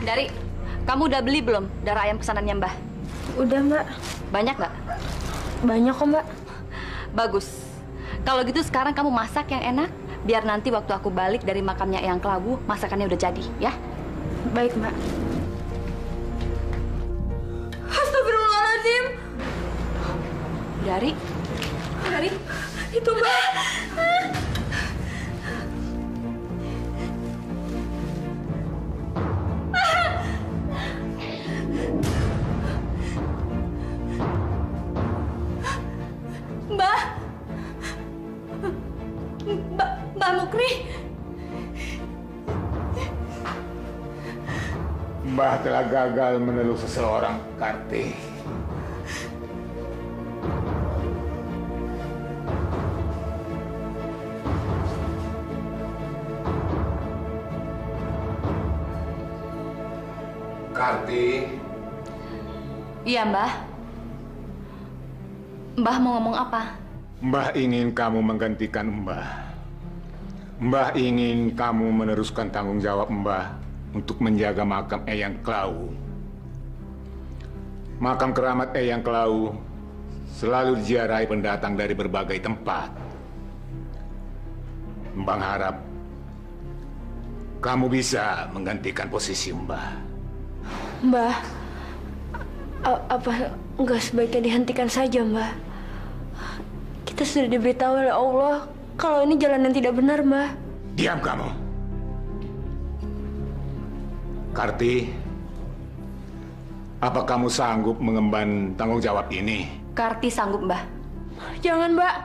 Dari, kamu udah beli belum darah ayam pesanannya Mbah? Udah, Mbak. Banyak nggak? Banyak kok, Mbak. Bagus. Kalau gitu sekarang kamu masak yang enak, biar nanti waktu aku balik dari makamnya Eyang Kelawu, masakannya udah jadi, ya? Baik, Mbak. Astagfirullahaladzim. Dari, itu Mbak. Mbak Mukri. Mbah telah gagal meneluk seseorang, Karti. Karti. Iya, Mbah. Mbah mau ngomong apa? Mbah ingin kamu menggantikan Mbah. Mbah ingin kamu meneruskan tanggung jawab Mbah untuk menjaga makam Eyang Kelawu. Makam keramat Eyang Kelawu selalu diziarahi pendatang dari berbagai tempat. Mbah harap kamu bisa menggantikan posisi Mbah. Mbah, apa nggak sebaiknya dihentikan saja, Mbah? Kita sudah diberitahu oleh Allah kalau ini jalan yang tidak benar, Mbah. Diam kamu. Karti, apa kamu sanggup mengemban tanggung jawab ini? Karti sanggup, Mbah. Jangan, Mbak.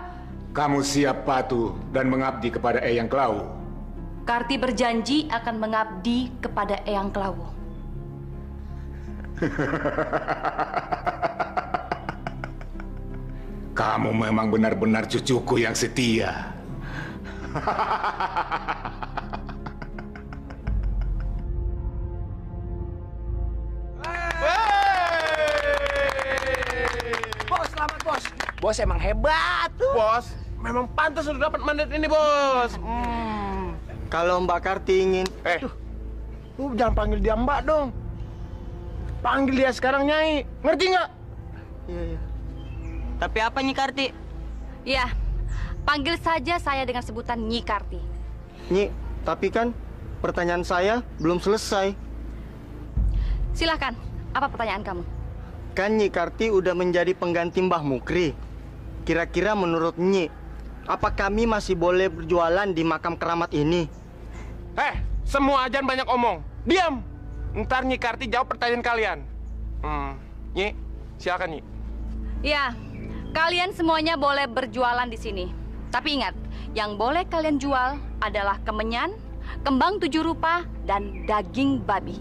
Kamu siap patuh dan mengabdi kepada Eyang Kelawu? Karti berjanji akan mengabdi kepada Eyang Kelawu. Kamu memang benar-benar cucuku yang setia. Bos, selamat bos. Bos emang hebat tuh. Bos, memang pantas udah dapat mandat ini, Bos. Kalau Mbak Karti ingin, Lu jangan panggil dia Mbak dong. Panggil dia sekarang Nyai. Ngerti nggak? Iya. Tapi apa Nyi Karti? Ya, panggil saja saya dengan sebutan Nyi Karti. Nyi, tapi kan pertanyaan saya belum selesai. Silahkan, apa pertanyaan kamu? Kan Nyi Karti udah menjadi pengganti Mbah Mukri. Kira-kira menurut Nyi, apa kami masih boleh berjualan di makam keramat ini? Semua ajan banyak omong. Diam. Ntar Nyi Karti jawab pertanyaan kalian. Nyi, silakan Nyi. Ya, kalian semuanya boleh berjualan di sini. Tapi ingat, yang boleh kalian jual adalah kemenyan, kembang 7 rupa, dan daging babi.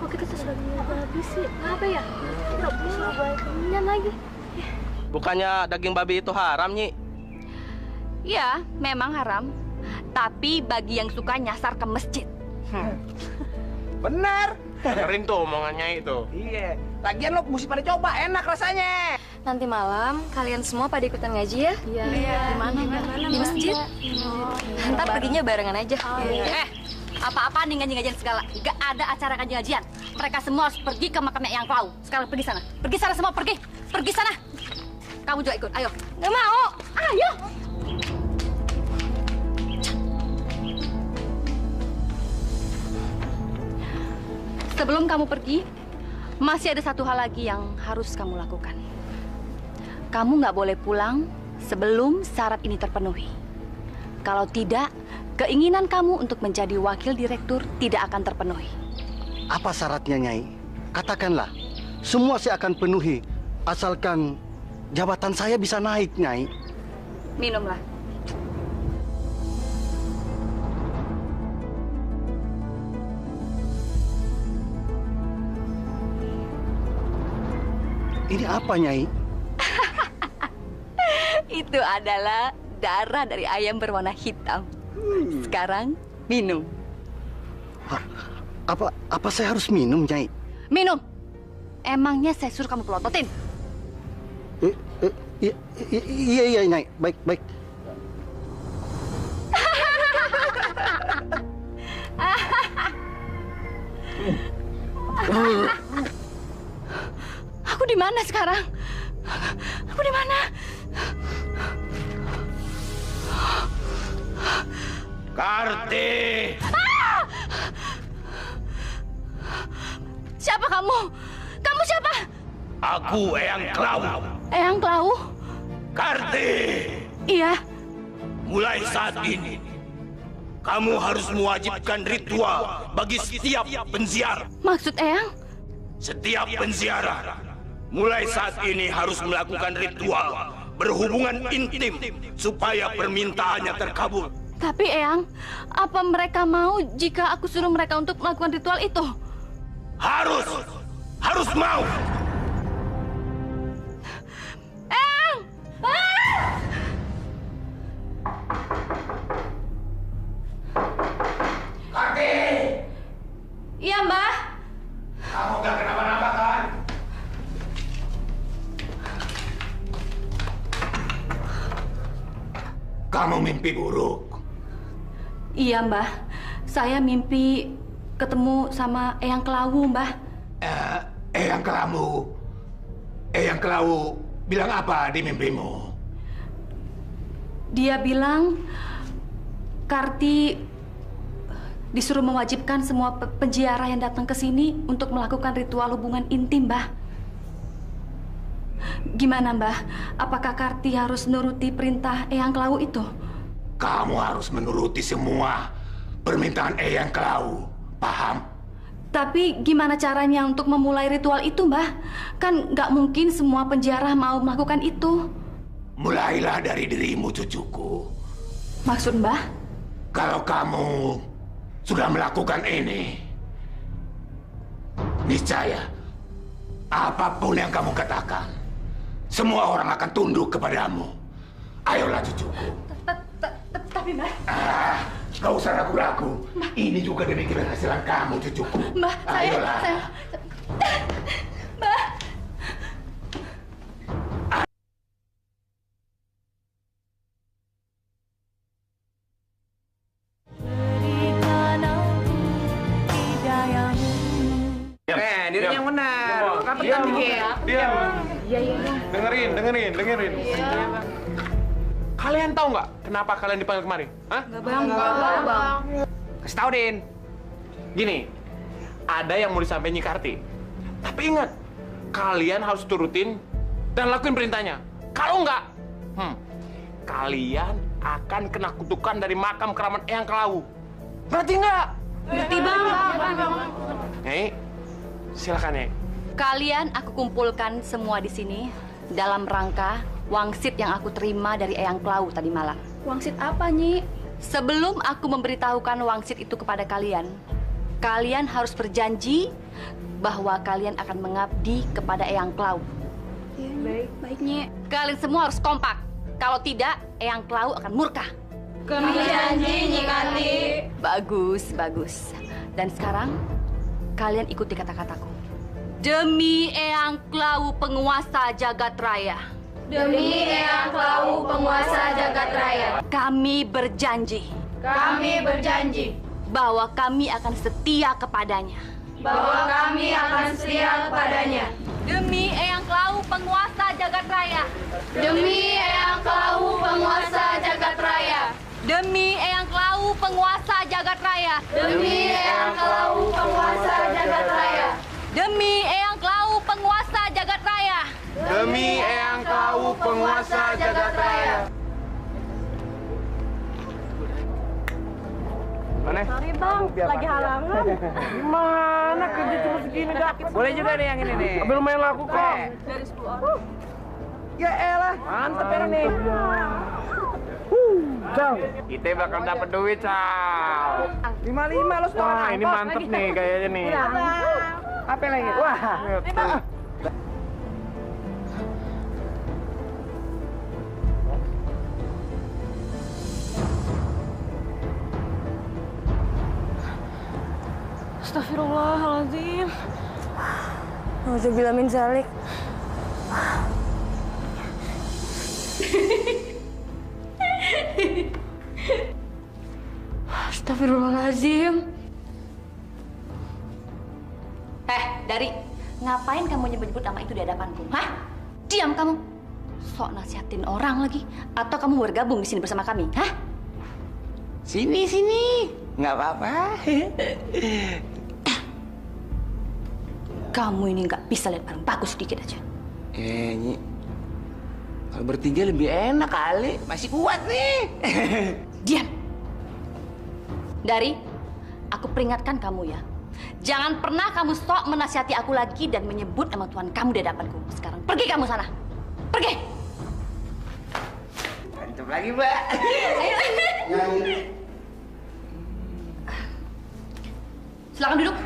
Kok kita sudah babi sih? Apa ya? Nggak bisa buat kemenyan lagi. Bukannya daging babi itu haram, Nyi? Ya, memang haram. Tapi bagi yang suka nyasar ke masjid. Benar. Dengerin tuh omongannya itu. Iya. Lagian lo mesti pada coba, enak rasanya. Nanti malam kalian semua pada ikutan ngaji ya? Iya. Di mana? Di masjid. Ntar perginya barengan aja. Apa-apa nih ngaji-ngajian segala. Gak ada acara ngaji-ngajian. Mereka semua harus pergi ke makamnya Eyang Kelawu. Sekarang pergi sana. Pergi sana semua, pergi. Pergi sana. Kamu juga ikut, ayo. Nggak mau. Ayo. Sebelum kamu pergi, masih ada satu hal lagi yang harus kamu lakukan. Kamu nggak boleh pulang sebelum syarat ini terpenuhi. Kalau tidak, keinginan kamu untuk menjadi wakil direktur tidak akan terpenuhi. Apa syaratnya, Nyai? Katakanlah. Semua saya akan penuhi. Asalkan jabatan saya bisa naik, Nyai. Minumlah. Ini apa, Nyai? Itu adalah darah dari ayam berwarna hitam. Sekarang minum. Apa saya harus minum, Nyai? Minum. Emangnya saya suruh kamu pelototin? Iya, Nyai. Baik. Aku di mana sekarang? Aku di mana? Karti! Siapa kamu? Kamu siapa? Aku Eyang Klawu. Eyang Klawu? Karti! Iya. Mulai saat ini, kamu harus mewajibkan ritual bagi setiap penziarah. Maksud Eyang? Setiap penziarah, mulai saat ini harus melakukan ritual berhubungan intim supaya permintaannya terkabul. Tapi Eyang, apa mereka mau jika aku suruh mereka untuk melakukan ritual itu? Harus mau. Eyang! Karti! Iya, Mbah. Kamu gak kenapa-napa kan? Kamu mimpi buruk. Iya, Mbah. Saya mimpi ketemu sama Eyang Klawu, Mbah. Eyang Klawu bilang apa di mimpimu? Dia bilang Karti disuruh mewajibkan semua penziarah yang datang ke sini untuk melakukan ritual hubungan intim, Mbah. Gimana, Mbah? Apakah Karti harus nuruti perintah Eyang Klawu itu? Kamu harus menuruti semua permintaan Eyang Klawu. Paham? Tapi gimana caranya untuk memulai ritual itu, Mbah? Kan nggak mungkin semua penziarah mau melakukan itu. Mulailah dari dirimu, cucuku. Maksud Mbah? Kalau kamu sudah melakukan ini, niscaya apapun yang kamu katakan, semua orang akan tunduk kepadamu. Ayolah, cucuku. Tapi Mbah... Gak usah ragu-ragu. Ini juga demi keberhasilan kamu, cucuku. Mbah, Ayolah. Mbah. Diri yang benar. Diam. Dengerin. Kalian tahu nggak kenapa kalian dipanggil kemari? Hah? Enggak, Bang. Kasih tahu, Din. Gini, ada yang mau disampaikan Nyi Karti. Tapi ingat, kalian harus turutin dan lakuin perintahnya. Kalau nggak, kalian akan kena kutukan dari makam keramat Eyang Klawu. Ngerti nggak? Ngerti, Bang. Nyai, silakan, Nyai. Kalian aku kumpulkan semua di sini dalam rangka wangsit yang aku terima dari Eyang Klawu tadi malam. Wangsit apa, Nyi? Sebelum aku memberitahukan wangsit itu kepada kalian, kalian harus berjanji bahwa kalian akan mengabdi kepada Eyang Klawu. Baik, Nyi. Kalian semua harus kompak. Kalau tidak, Eyang Klawu akan murka. Kami janji, Nyi Karti. Bagus. Dan sekarang, kalian ikuti kata-kataku. Demi Eyang Klawu penguasa jagat raya. Demi Eyang Klawu penguasa jagat raya. Kami berjanji bahwa kami akan setia kepadanya. Demi Eyang Klawu penguasa jagat raya. Demi Eyang Klawu penguasa jagat raya. Demi Eyang Klawu penguasa jagat raya. Demi Eyang Klawu penguasa jagat raya. Demi Eyang Klawu penguasa jagat raya. Demi Eyang Klawu penguasa jagat raya. Mana? Sorry, Bang, lagi halangan. Gimana kerja cuma segini, Kak? Boleh juga nih yang ini nih. Ambil lumayan laku kok. Dari 10 orang. Ya elah, mantep ya nih. Cal, kita bakal dapat duit, Cal. 55 lo sekarang. Wah, ini mantep nih kayaknya nih. Apa lagi? Wah. Astagfirullahaladzim. Nauzubillah min zalik. Astagfirullahaladzim. Dari ngapain kamu nyebut-nyebut nama itu di hadapanku? Hah? Diam kamu. Sok nasihatin orang lagi. Atau kamu bergabung di sini bersama kami? Hah? Sini, nggak apa-apa. Kamu ini nggak bisa lihat barang bagus sedikit aja. Nyi, kalau bertiga lebih enak kali, masih kuat nih. Diam. Dari, aku peringatkan kamu ya. Jangan pernah kamu sok menasihati aku lagi dan menyebut nama Tuhan kamu di hadapanku. Sekarang pergi kamu sana. Pergi. Mantap lagi, Mbak. Silakan duduk.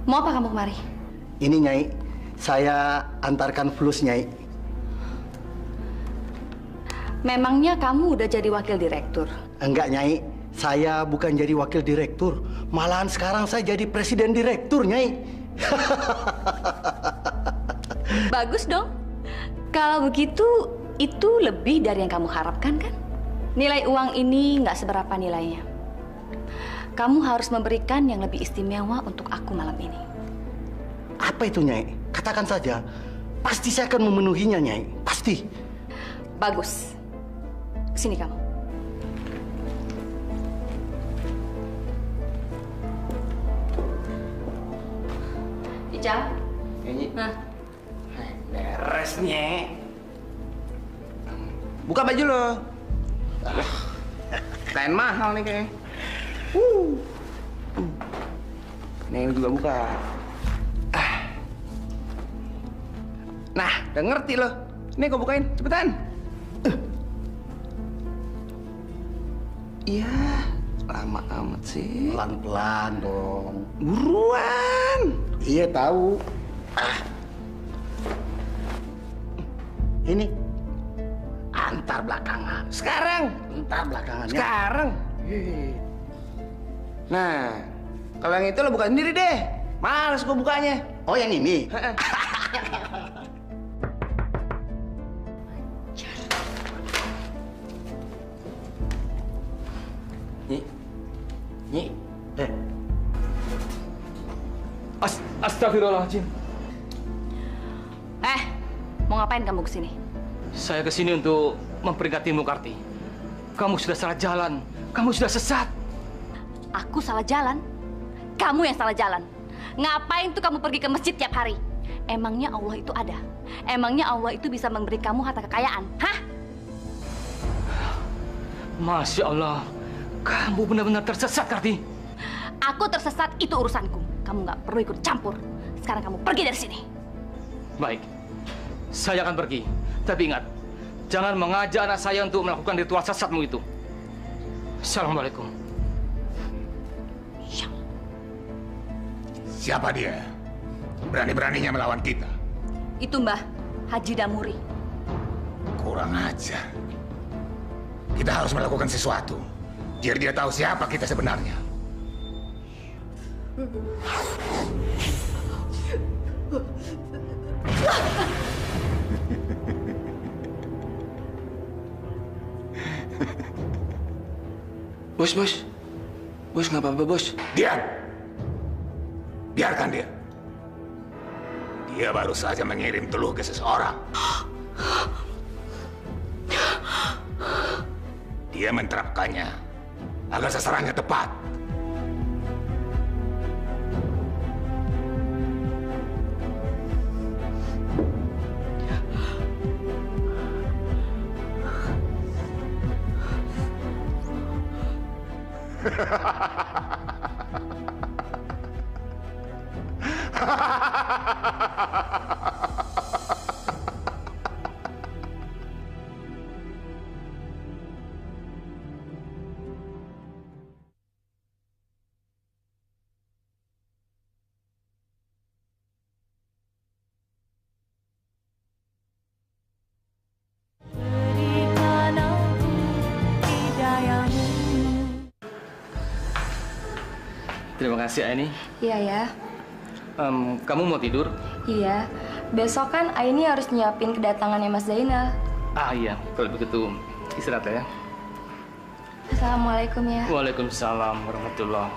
Mau apa kamu kemari? Ini Nyai, saya antarkan flus Nyai. Memangnya kamu udah jadi wakil direktur? Enggak Nyai, saya bukan jadi wakil direktur. Malahan sekarang saya jadi presiden direktur Nyai. Bagus dong. Kalau begitu, itu lebih dari yang kamu harapkan kan? Nilai uang ini nggak seberapa nilainya. Kamu harus memberikan yang lebih istimewa untuk aku malam ini. Apa itu Nyai? Katakan saja. Pasti saya akan memenuhinya Nyai. Pasti. Bagus. Sini kamu. Ical. Nyi. Nah, Beres, Nye. Buka baju lo. Kain mahal nih kayaknya. Nih juga buka. Nah, udah ngerti lo. Nih gue bukain, cepetan. Iya, lama amat sih. Pelan-pelan dong. Buruan. Iya tahu. Ini antar belakangan. Sekarang. Antar belakangan. Ya. Sekarang. Nah, kalau yang itu lo buka sendiri deh. Males gue bukanya. Oh yang ini. Nyi. Astagfirullahaladzim. mau ngapain kamu kesini? Saya kesini untuk memperingatmu, Karti. Kamu sudah salah jalan. Kamu sudah sesat. Aku salah jalan? Kamu yang salah jalan. Ngapain tuh kamu pergi ke masjid tiap hari? Emangnya Allah itu ada? Emangnya Allah itu bisa memberi kamu harta kekayaan? Hah? Masya Allah. Kamu benar-benar tersesat, Karti. Aku tersesat, itu urusanku. Kamu nggak perlu ikut campur. Sekarang kamu pergi dari sini. Baik. Saya akan pergi. Tapi ingat, jangan mengajak anak saya untuk melakukan ritual sesatmu itu. Assalamualaikum. Siapa dia? Berani-beraninya melawan kita. Itu Mbah Haji Damuri. Kurang ajar. Kita harus melakukan sesuatu. Biar dia tahu siapa kita sebenarnya. Bos, nggak apa-apa, bos. Diam! Biarkan dia. Dia baru saja mengirim teluh ke seseorang. Dia menerapkannya agar sasarannya tepat. Terima kasih, Aini. Iya ya. Kamu mau tidur? Iya. Besok kan Aini harus nyiapin kedatangannya Mas Zainal. Ah iya, kalau begitu istirahat ya. Assalamualaikum ya. Waalaikumsalam warahmatullahi.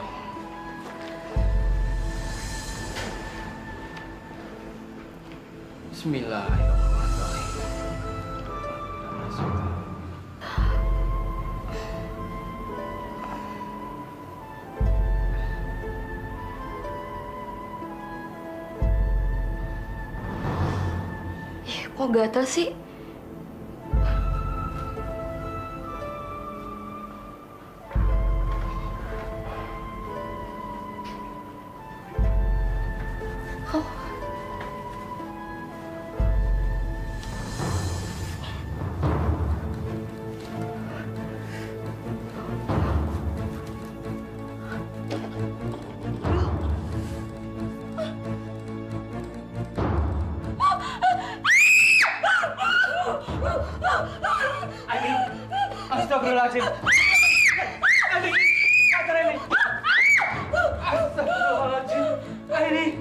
Bismillahirrahmanirrahim. Kok gatel sih? Astagfirullahaladzim. Aini, kacau ini. Astagfirullahaladzim. Aini.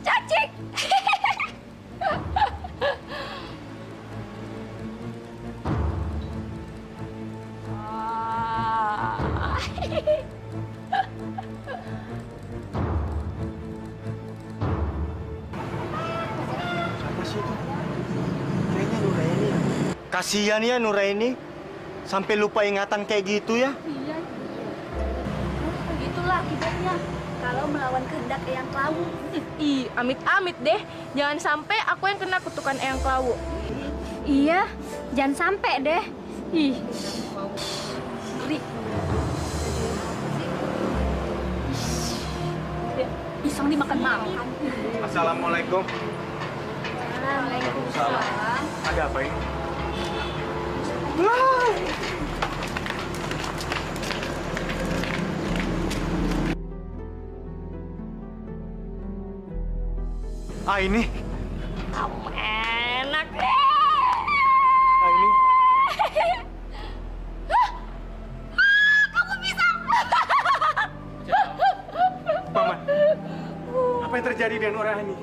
Cacing. Siapa sih itu? Kayaknya Nuraini. Kasihan ya Nuraini. Sampai lupa ingatan kayak gitu ya. Iya. Begitulah akibatnya kalau melawan kehendak Eyang Klawu. Ih, amit-amit deh. Jangan sampai aku yang kena kutukan Eyang Klawu. Iya, jangan sampai deh. Ih, Ngeri. Pisang dimakan makan. Assalamualaikum. Waalaikumsalam. Ada apa ini? Ini. enak. Ini. Paman, apa yang terjadi dengan orang ini?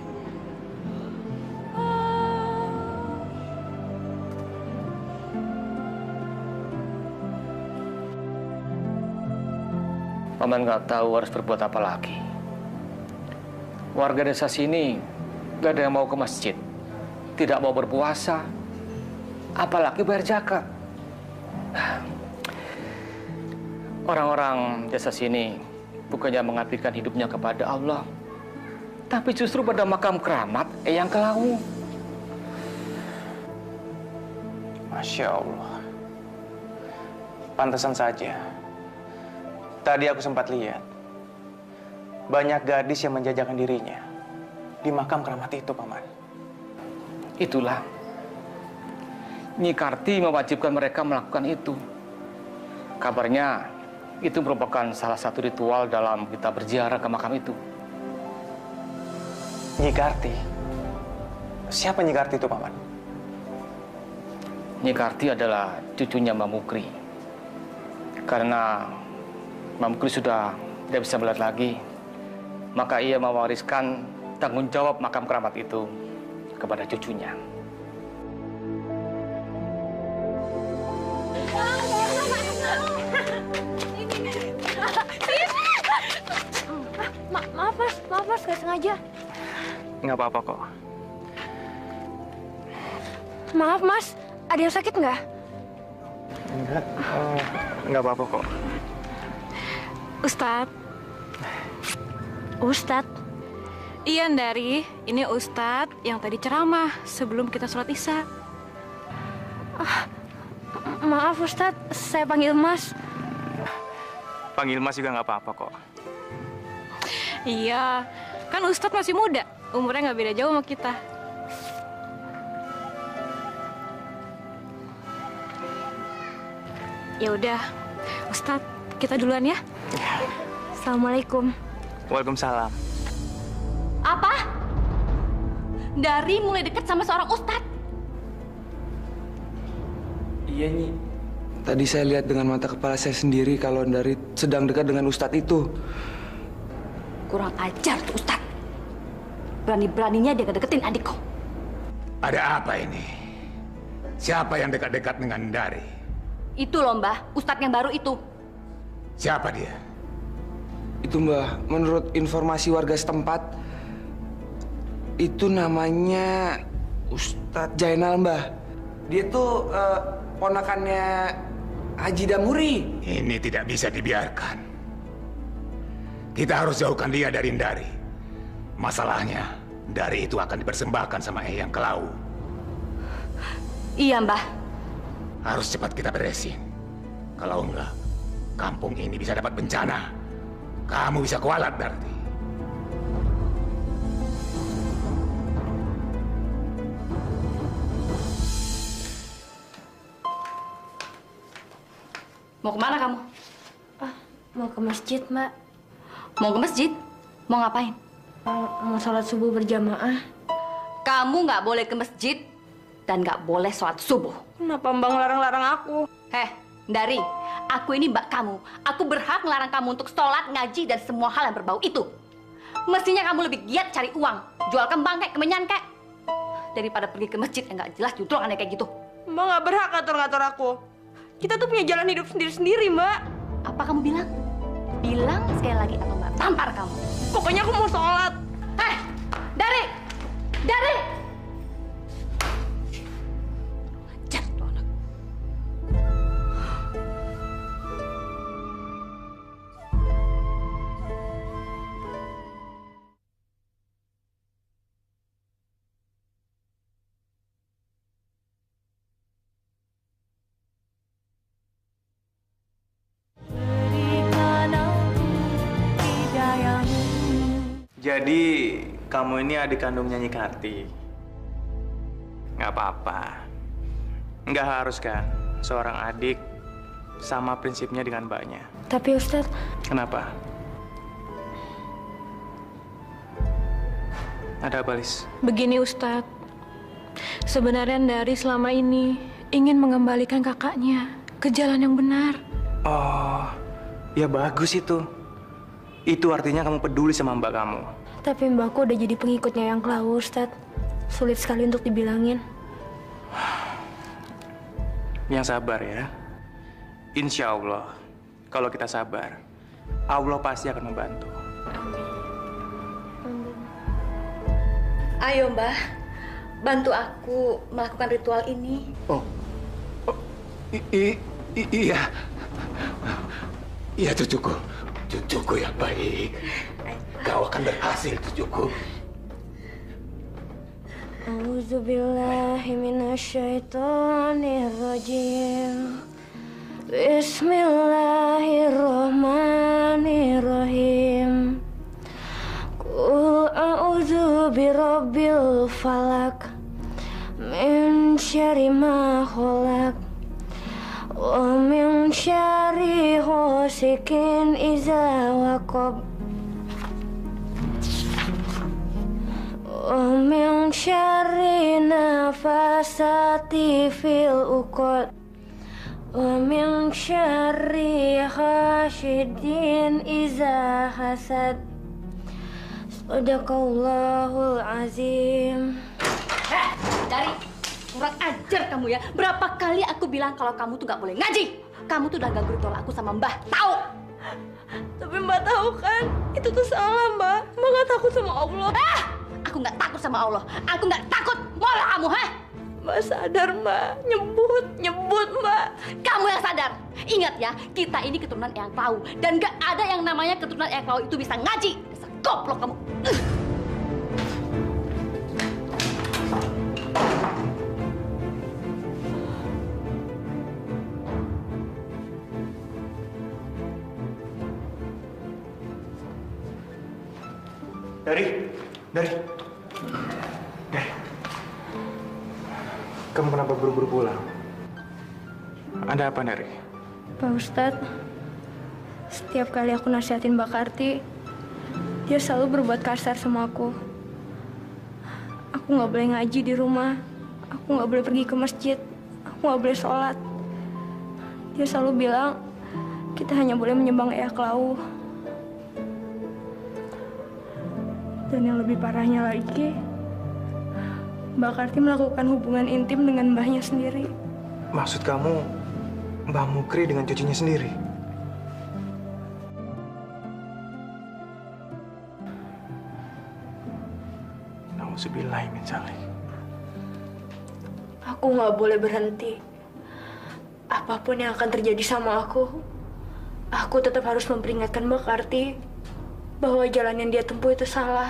Paman nggak tahu harus berbuat apa lagi. Warga desa sini nggak ada yang mau ke masjid, tidak mau berpuasa, apalagi bayar zakat. Orang-orang desa sini bukannya mengabdikan hidupnya kepada Allah, tapi justru pada makam keramat Eyang Klawu. Masya Allah. Pantesan saja. Tadi aku sempat lihat banyak gadis yang menjajakan dirinya di makam keramat itu, Paman. Itulah Nyi Karti mewajibkan mereka melakukan itu. Kabarnya itu merupakan salah satu ritual dalam kita berziarah ke makam itu. Nyi Karti? Siapa Nyi Karti itu, Paman? Nyi Karti adalah cucunya Mbak Mukri. Karena Mbak Mukri sudah tidak bisa melihat lagi, maka ia mewariskan tanggung jawab makam keramat itu kepada cucunya. Maaf mas, gak sengaja. Nggak apa-apa kok. Maaf mas, ada yang sakit nggak? Nggak apa-apa kok. Ustadz. Iya, Ndari. Ini Ustadz yang tadi ceramah sebelum kita sholat Isya. Maaf Ustadz, saya panggil mas. Panggil Mas juga nggak apa-apa kok. Iya, kan Ustadz masih muda. Umurnya nggak beda jauh sama kita. Ya udah, Ustadz, kita duluan ya. Assalamualaikum. Waalaikumsalam. Apa? Dari mulai dekat sama seorang ustadz? Iya, Nyi. Tadi saya lihat dengan mata kepala saya sendiri kalau Dari sedang dekat dengan Ustadz itu. Kurang ajar tuh Ustadz. Berani-beraninya dia ngedeketin adikku. Ada apa ini? Siapa yang dekat-dekat dengan Dari? Itu loh Mbah, Ustadz yang baru itu. Siapa dia? Itu Mbah, menurut informasi warga setempat, itu namanya Ustadz Jainal Mbah. Dia tuh ponakannya Haji Damuri. Ini tidak bisa dibiarkan. Kita harus jauhkan dia dari Dari. Masalahnya, Dari itu akan dipersembahkan sama Eyang Kelau. Iya Mbah. Harus cepat kita beresin. Kalau enggak, kampung ini bisa dapat bencana. Kamu bisa kualat berarti. Mau kemana kamu? Mau ke masjid, Mbak. Mau ke masjid? Mau ngapain? Mau sholat subuh berjamaah. Kamu nggak boleh ke masjid dan nggak boleh sholat subuh. Kenapa Mbak ngelarang-larang aku? Dari, aku ini mbak kamu. Aku berhak ngelarang kamu untuk sholat, ngaji, dan semua hal yang berbau itu. Mestinya kamu lebih giat cari uang. Jual kembang kayak kemenyan kayak. Daripada pergi ke masjid yang nggak jelas justru aneh kayak gitu. Mbak nggak berhak ngatur-ngatur aku. Kita tuh punya jalan hidup sendiri-sendiri, Mbak. Apa kamu bilang? Bilang sekali lagi atau mbak tampar kamu. Pokoknya aku mau sholat. Dari! Dari! Ajar tuh anak. Jadi, kamu ini adik kandungnya Nyi Karti. Nggak apa-apa. Nggak harus kan, seorang adik sama prinsipnya dengan mbaknya. Tapi Ustadz... Kenapa? Ada apa, Lis? Begini Ustadz, sebenarnya Dari selama ini ingin mengembalikan kakaknya ke jalan yang benar. Oh, ya bagus itu. Itu artinya kamu peduli sama mbak kamu. Tapi mbakku udah jadi pengikutnya yang Kelau, Ustadz. Sulit sekali untuk dibilangin. Yang sabar ya. Insya Allah, kalau kita sabar, Allah pasti akan membantu. Ayo mbah, bantu aku melakukan ritual ini. Iya. Iya cucuku. Cucuku yang baik. Kau akan berhasil, cucuku. A'udzubillahi minasyaitonirrajim. Bismillahirrahmanirrahim. Qul a'udzu birabbil falak min syarri ma khalaq wa min syarri ghasikin idza waqab wa min syarri nafasati fil uqad wa min syarri hasidin idza hasad. Sadaqallahul azim. Dari kurang ajar kamu ya. Berapa kali aku bilang kalau kamu tuh nggak boleh ngaji. Kamu tuh udah ganggu ritual aku sama Mbah. Tahu? Tapi Mbak tahu kan, itu tuh salah Mbak. Mbak nggak takut sama Allah. Aku nggak takut sama Allah. Aku nggak takut. Malah kamu, Mbak sadar Mbak. Nyebut Mbak. Kamu yang sadar. Ingat ya, kita ini keturunan Eyang Klau. Dan nggak ada yang namanya keturunan Eyang Klau itu bisa ngaji. Dasar goblok kamu. Dari. Kamu kenapa buru-buru pulang? Ada apa, Dari? Pak Ustadz, setiap kali aku nasihatin Mbak Karti, dia selalu berbuat kasar sama aku. Aku nggak boleh ngaji di rumah, aku nggak boleh pergi ke masjid, aku nggak boleh sholat. Dia selalu bilang kita hanya boleh menyembah Eyang Klawu. Dan yang lebih parahnya lagi, Mbak Karti melakukan hubungan intim dengan mbahnya sendiri. Maksud kamu, Mbah Mukri dengan cucunya sendiri? Nauzubillahi min dzalik. Aku nggak boleh berhenti. Apapun yang akan terjadi sama aku tetap harus memperingatkan Mbak Karti bahwa jalan yang dia tempuh itu salah.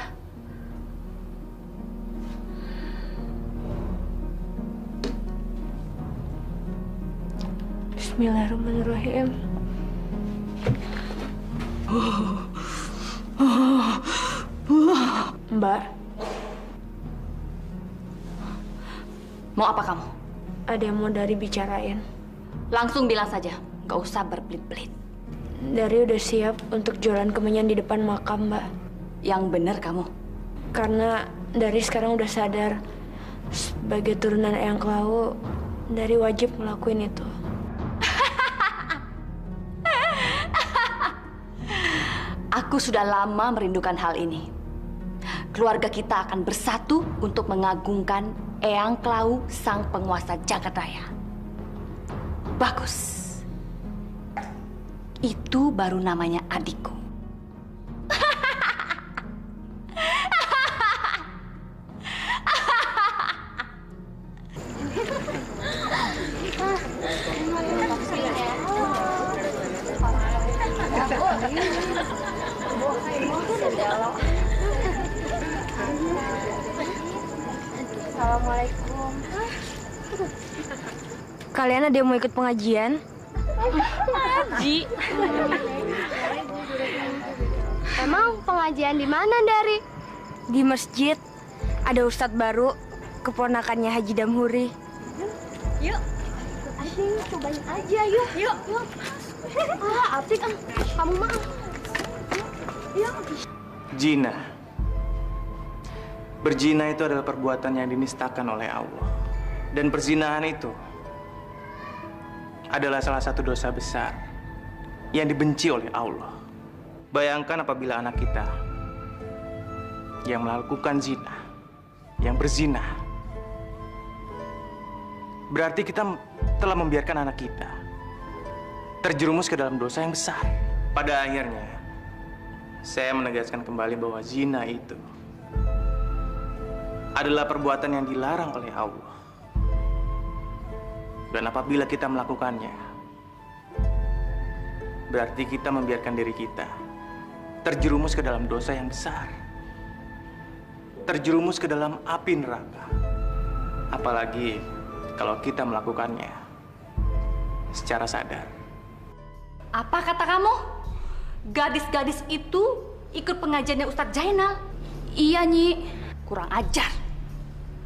Bismillahirrahmanirrahim. Mbak, Mau apa kamu? ada yang mau Dari bicarain. Langsung bilang saja, nggak usah berbelit-belit. Dari udah siap untuk jualan kemenyan di depan makam, Mbak. Yang benar kamu. Karena Dari sekarang udah sadar sebagai turunan Eyang Klawu, Dari wajib ngelakuin itu. Aku sudah lama merindukan hal ini. Keluarga kita akan bersatu untuk mengagungkan Eyang Klawu, sang penguasa jagat raya. Bagus. Itu baru namanya adikku. Assalamualaikum. Kalian ada yang mau ikut pengajian? Ngaji. Emang pengajian di mana, Dari? Di masjid. Ada ustadz baru, keponakannya Haji Damhuri. Yuk. Asyik, cobain aja, yuk. Yuk. Atik, kamu mah. Yuk. Zina. Berzina itu adalah perbuatan yang dinistakan oleh Allah. Dan perzinahan itu adalah salah satu dosa besar yang dibenci oleh Allah. Bayangkan apabila anak kita yang melakukan zina, yang berzina, berarti kita telah membiarkan anak kita terjerumus ke dalam dosa yang besar. Pada akhirnya, saya menegaskan kembali bahwa zina itu adalah perbuatan yang dilarang oleh Allah. Dan apabila kita melakukannya, berarti kita membiarkan diri kita terjerumus ke dalam dosa yang besar. Terjerumus ke dalam api neraka. Apalagi kalau kita melakukannya secara sadar. Apa kata kamu? Gadis-gadis itu ikut pengajiannya Ustadz Jainal? Iya, Nyi. Kurang ajar.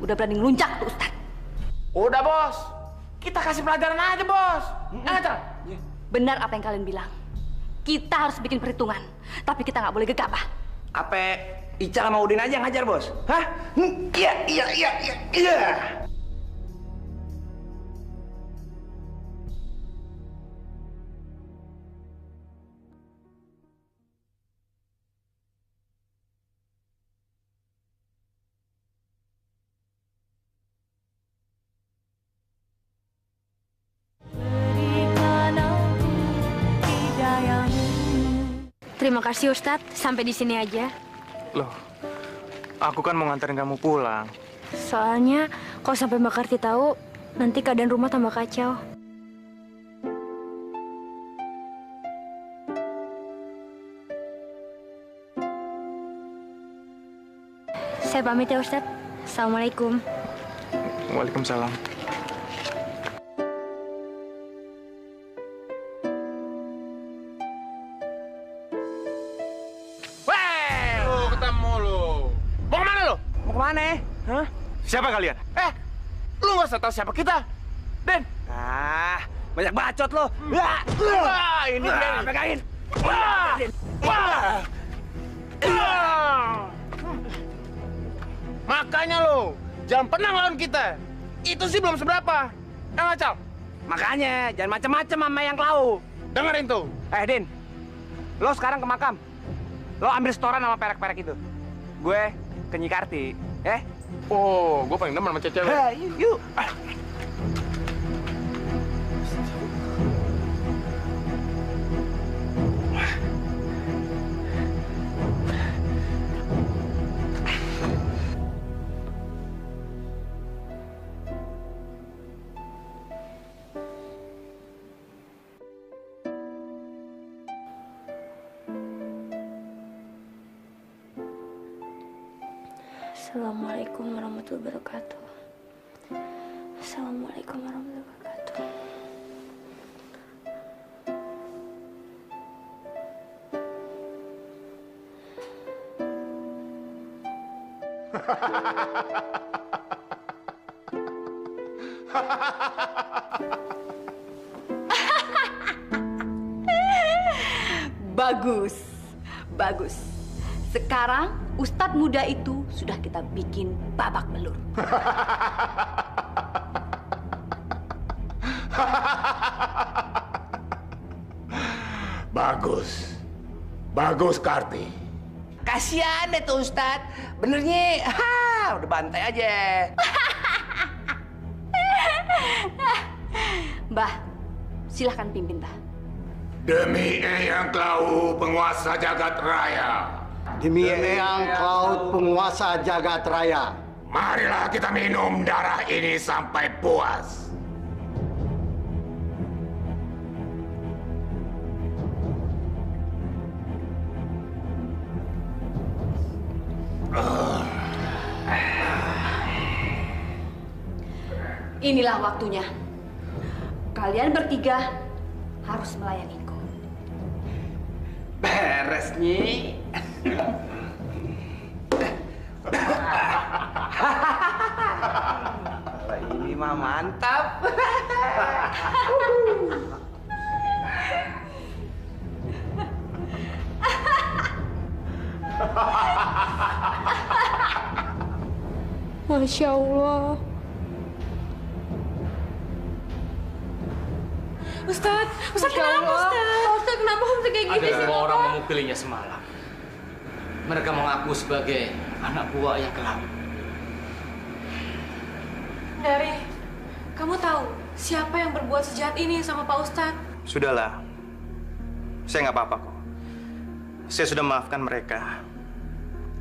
Udah berani ngelunjak tuh Ustadz. Udah, Bos. Kita kasih pelajaran aja, Bos. Ajar. Benar apa yang kalian bilang. Kita harus bikin perhitungan. Tapi kita nggak boleh gegabah. Apa Ica sama Udin aja yang ngajar, Bos? Hah? Iya. Terima kasih Ustadz, sampai di sini aja. Loh, aku kan mau nganterin kamu pulang. Soalnya kalau sampai Mbak Karti tahu, nanti keadaan rumah tambah kacau. Saya pamit ya Ustadz. Assalamualaikum. Waalaikumsalam. Kemana? Hah? Siapa kalian? Lu nggak usah tahu siapa kita, Den. Ah, banyak bacot lo. Wah, ini dia. Pegangin. Makanya lo jangan pernah ngelawan kita. Itu sih belum seberapa. Ngacal. Makanya jangan macem-macem sama yang Klau. Dengerin tuh. Din, lo sekarang ke makam. Lo ambil setoran sama perek-perek itu. Gue ke Nyi Karti, ya? Oh, gue paling demen sama cewek. Yuk. Assalamualaikum warahmatullahi wabarakatuh. Assalamualaikum warahmatullahi wabarakatuh. Bagus, bagus. Sekarang Ustadz muda itu sudah kita bikin babak belur. Bagus. Bagus, Karti. Kasian deh tuh Ustadz. Benernya, udah bantai aja. Mbah, silahkan pimpin, Mbah. Demi Eyang Klau, penguasa jagat raya. Demi Eyang Cloud, penguasa jagat raya. Marilah kita minum darah ini sampai puas. Inilah waktunya. Kalian bertiga harus melayaniku. Beres, Nyi. Ini mah mantap. Masya Allah. Ustadz kenapa Ustadz kenapa bisa kayak gini Ada sih? dua orang memukilinya semalam. Mereka mengaku sebagai anak buah yang kelam. Dari, kamu tahu siapa yang berbuat sejahat ini sama Pak Ustadz? Sudahlah. Saya nggak apa-apa kok. Saya sudah memaafkan mereka.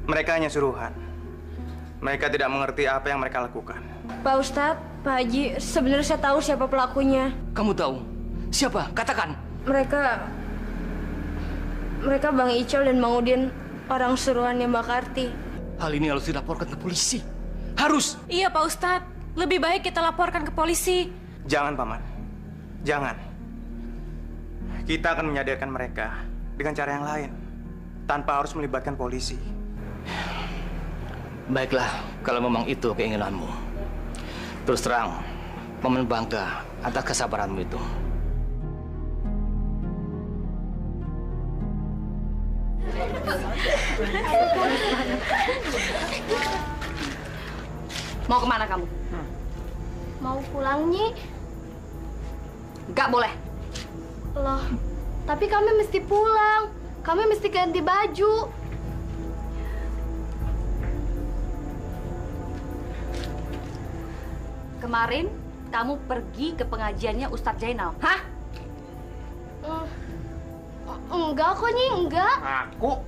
Mereka hanya suruhan. Mereka tidak mengerti apa yang mereka lakukan. Pak Ustadz, Pak Haji, sebenarnya saya tahu siapa pelakunya. Kamu tahu? Siapa? Katakan. Mereka Bang Icol dan Bang Udin, orang suruhannya Mbak Karti. Hal ini harus dilaporkan ke polisi. Harus. Iya Pak Ustadz, lebih baik kita laporkan ke polisi. Jangan, Paman. Jangan. Kita akan menyadarkan mereka dengan cara yang lain, tanpa harus melibatkan polisi. Baiklah, kalau memang itu keinginanmu. Terus terang, Paman bangga atas kesabaranmu itu. Mau kemana kamu? Mau pulang, Nyi? Gak boleh. Loh, tapi kami mesti pulang. Kami mesti ganti baju. Kemarin kamu pergi ke pengajiannya Ustadz Zainal, hah? Enggak kok, Nyi, enggak. Aku?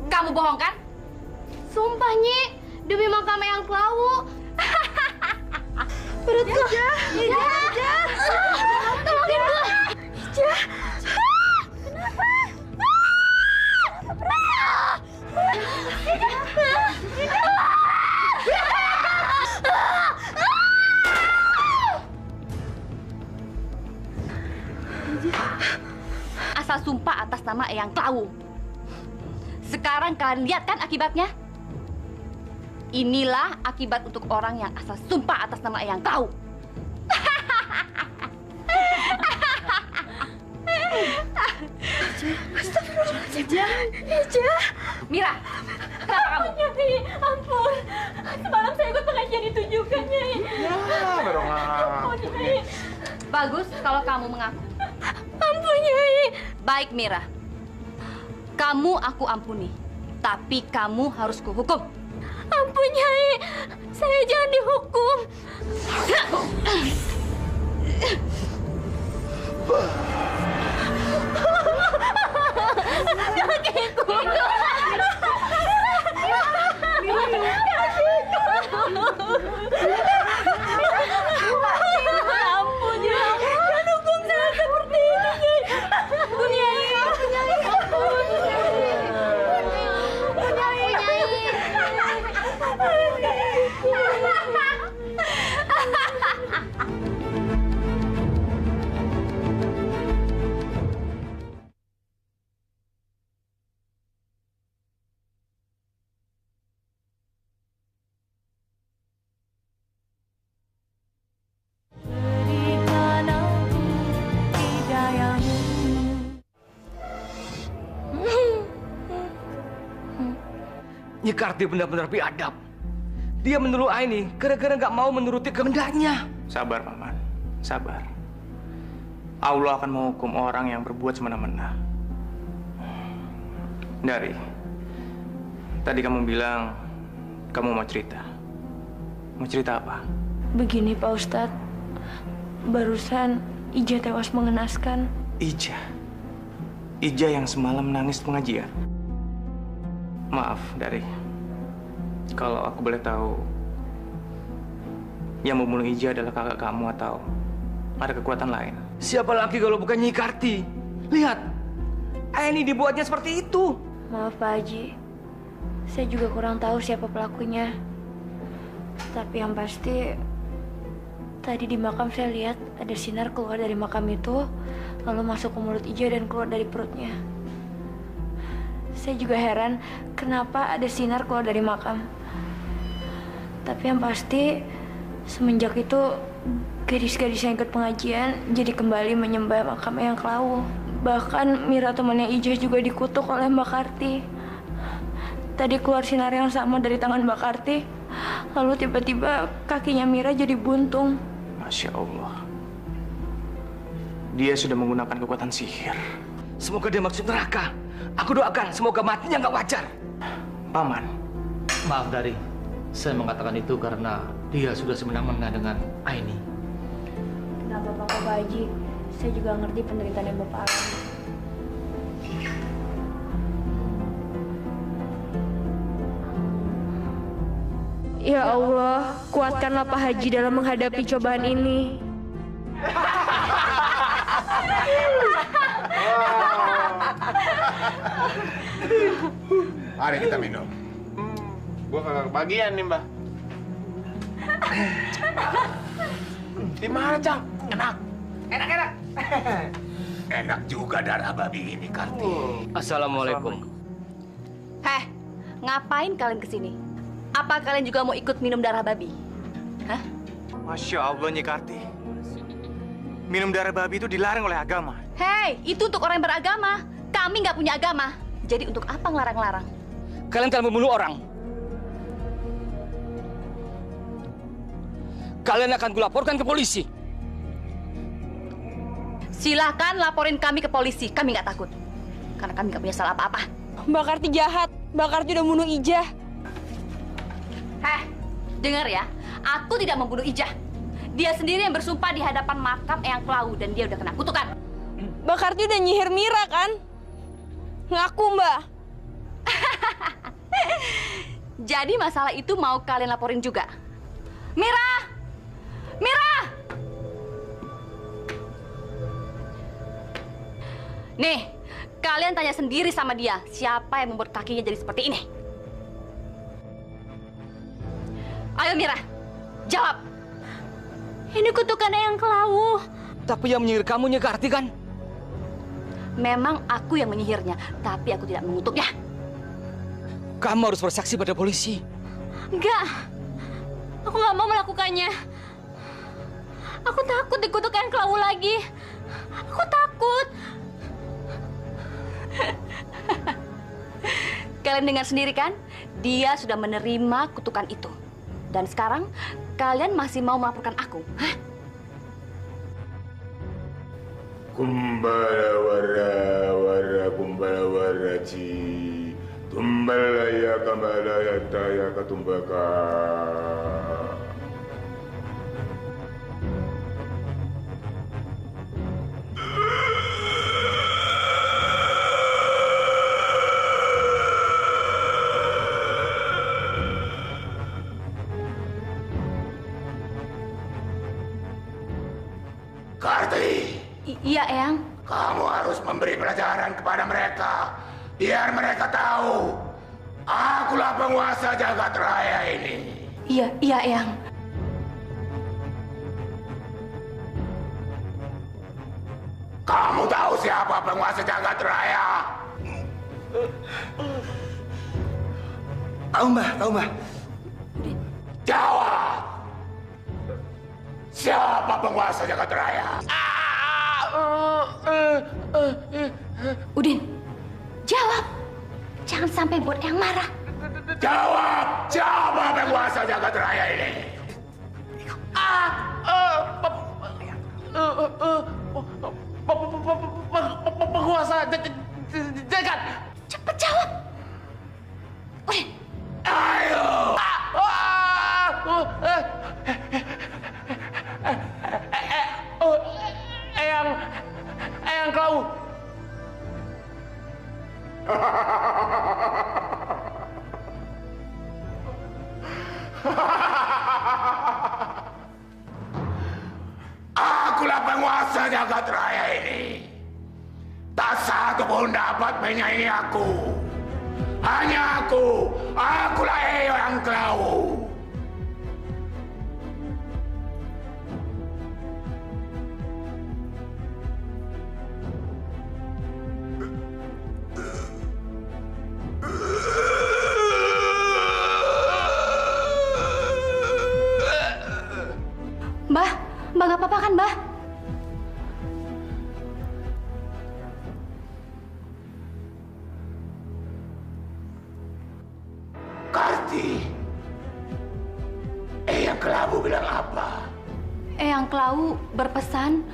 Kamu bohong kan? Sumpah, Nyi, demi makam Eyang Klawu. Perutku. Ija. Tolongin gua. Ija. Kenapa? Asal sumpah atas nama Eyang Klawu. Sekarang kalian lihat kan akibatnya? Inilah akibat untuk orang yang asal sumpah atas nama Eyang Klawu. Ija. Mira, kenapa kamu? Nyai, ampun. Semalam saya ikut pengajian itu juga, Nyai. Ya, baru Ampun, Nyai. Bagus kalau kamu mengaku. Ampun, Nyai. Baik, Mira. Kamu aku ampuni. Tapi kamu harus kuhukum. Ampun, Nyai. Saya jangan dihukum. Kakiku. Ampun, Nyai. Jangan hukum saya seperti ini, Nyai. Ampun, Nyai. Ampun, Nyi Karti benar-benar biadab. Dia menuduh Aini gara-gara nggak mau menuruti kehendaknya. Sabar, Paman. Sabar. Allah akan menghukum orang yang berbuat semena-mena. Dari, tadi kamu bilang kamu mau cerita. Mau cerita apa? Begini, Pak Ustadz. Barusan Ija tewas mengenaskan. Ija? Ija yang semalam menangis pengajian? Maaf, Dari. Kalau aku boleh tahu, yang membunuh Ija adalah kakak kamu atau ada kekuatan lain? Siapa lagi kalau bukan Nyi Karti? Lihat, Aini dibuatnya seperti itu. Maaf, Pak Haji. Saya juga kurang tahu siapa pelakunya. Tapi yang pasti, tadi di makam saya lihat ada sinar keluar dari makam itu, lalu masuk ke mulut Ija dan keluar dari perutnya. Saya juga heran kenapa ada sinar keluar dari makam. Tapi yang pasti semenjak itu gadis-gadis yang ikut pengajian jadi kembali menyembah makam Eyang Klawu. Bahkan Mira temannya Ija juga dikutuk oleh Mbak Karti. Tadi keluar sinar yang sama dari tangan Mbak Karti. Lalu tiba-tiba kakinya Mira jadi buntung. Masya Allah. Dia sudah menggunakan kekuatan sihir. Semoga dia masuk neraka. Aku doakan semoga matinya nggak wajar. Paman. Maaf, Dari. Saya mengatakan itu karena dia sudah semena-mena dengan Aini. Kenapa Pak Haji? Saya juga ngerti penderitaan yang Bapak alami. Ya Allah, kuatkanlah Pak Haji dalam menghadapi cobaan ini. Mari kita minum. Gua kagak kebagian nih, Mbah. Gimana, Cang? Enak. Enak. Enak juga darah babi ini, Karti. Assalamualaikum. Heh, ngapain kalian kesini? Apa kalian juga mau ikut minum darah babi? Hah? Masya Allah, Nyi Karti. Minum darah babi itu dilarang oleh agama. Hei, itu untuk orang yang beragama. Kami nggak punya agama. Jadi untuk apa ngelarang-larang? Kalian telah membunuh orang. Kalian akan kulaporkan ke polisi. Silakan laporin kami ke polisi. Kami nggak takut. Karena kami nggak punya salah apa-apa. Mbak Karti jahat. Mbak Karti udah bunuh Ija. Heh, dengar ya. Aku tidak membunuh Ija. Dia sendiri yang bersumpah di hadapan makam Eyang Klawu dan dia udah kena kutukan. Mbak Karti udah nyihir Mira kan? Ngaku, Mbak. Jadi masalah itu mau kalian laporin juga. Mira! Mira! Nih, kalian tanya sendiri sama dia, siapa yang membuat kakinya jadi seperti ini? Ayo Mira, jawab. Ini kutukan Eyang Klawu. Tapi yang menyihir kamu Nyi Karti kan? Memang aku yang menyihirnya, tapi aku tidak mengutuknya. Kamu harus bersaksi pada polisi. Enggak. Aku nggak mau melakukannya. Aku takut dikutuk Eyang Klawu lagi. Aku takut. Kalian dengar sendiri kan? Dia sudah menerima kutukan itu. Dan sekarang, kalian masih mau melaporkan aku? Hah? Kumbala wara wara kumbala wara ci tumbala ya kambala ya taya katumbaka. Karti. Iya, Eyang. Kamu harus memberi pelajaran kepada mereka, biar mereka tahu akulah penguasa jagat raya ini. Iya, Eyang. Kamu tahu siapa penguasa jagat raya? Tahu, Mbah, tahu, Mbah. Jawab. Siapa penguasa jagat raya? Udin, jawab. Jangan sampai buat yang marah. Jawab, siapa penguasa jagat raya ini? Penguasa jagat. Cepat jawab. Udin. Ayo. Eyang Klau. Akulah penguasa jagat raya ini. Tak satu pun dapat menyaingi aku. Hanya aku. Akulah Eyang Klau. Mbak nggak apa-apa kan, Mbak? Karti, Eyang Kelabu bilang apa? Eyang Klau berpesan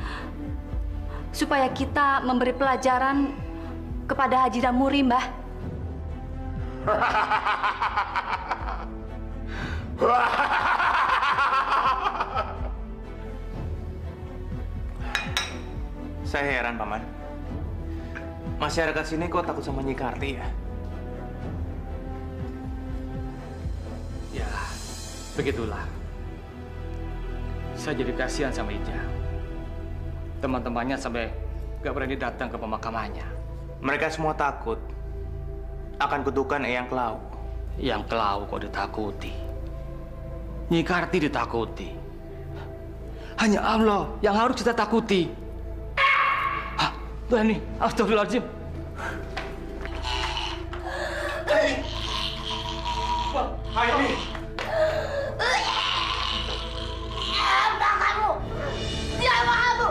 supaya kita memberi pelajaran kepada Haji Damuri, Mbah. Saya heran, Paman. Masyarakat sini kok takut sama Nyi Karti ya? Ya, begitulah. Saya jadi kasihan sama Ija. Teman-temannya sampai gak berani datang ke pemakamannya. Mereka semua takut akan kutukan Eyang Klau. Yang Klau kok ditakuti? Nyi Karti ditakuti. Hanya Allah yang harus kita takuti. Tuh ini, astagfirullahaladzim. Aini. Apa kamu? Siapa kamu?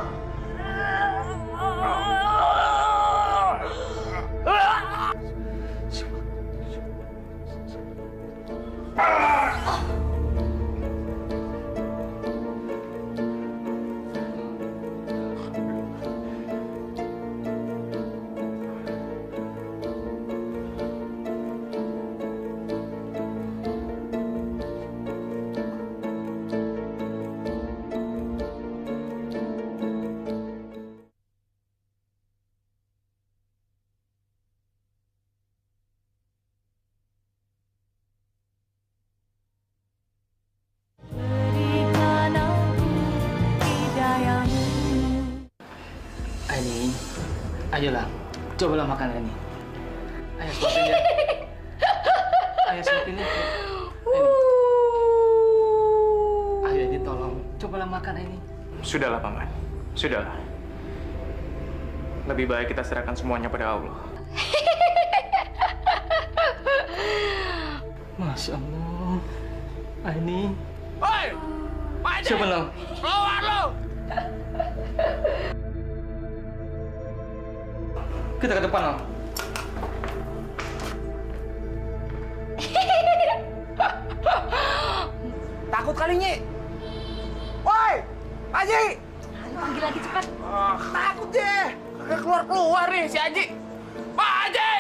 Aini, ayolah, cobalah makan ini. Ayo suapin ya. Ayo suapin ya. Ayo ini tolong, cobalah makan ini. Sudahlah, Paman. Sudahlah. Lebih baik kita serahkan semuanya pada Allah. Masya Allah. Aini. Hei! Siapa lo? Keluar lo! Kita ke depan, Om. Takut kali, Nyi. Woi, Haji. Panggil lagi cepat. Takut deh. Kagak keluar nih si Haji. Pak Haji!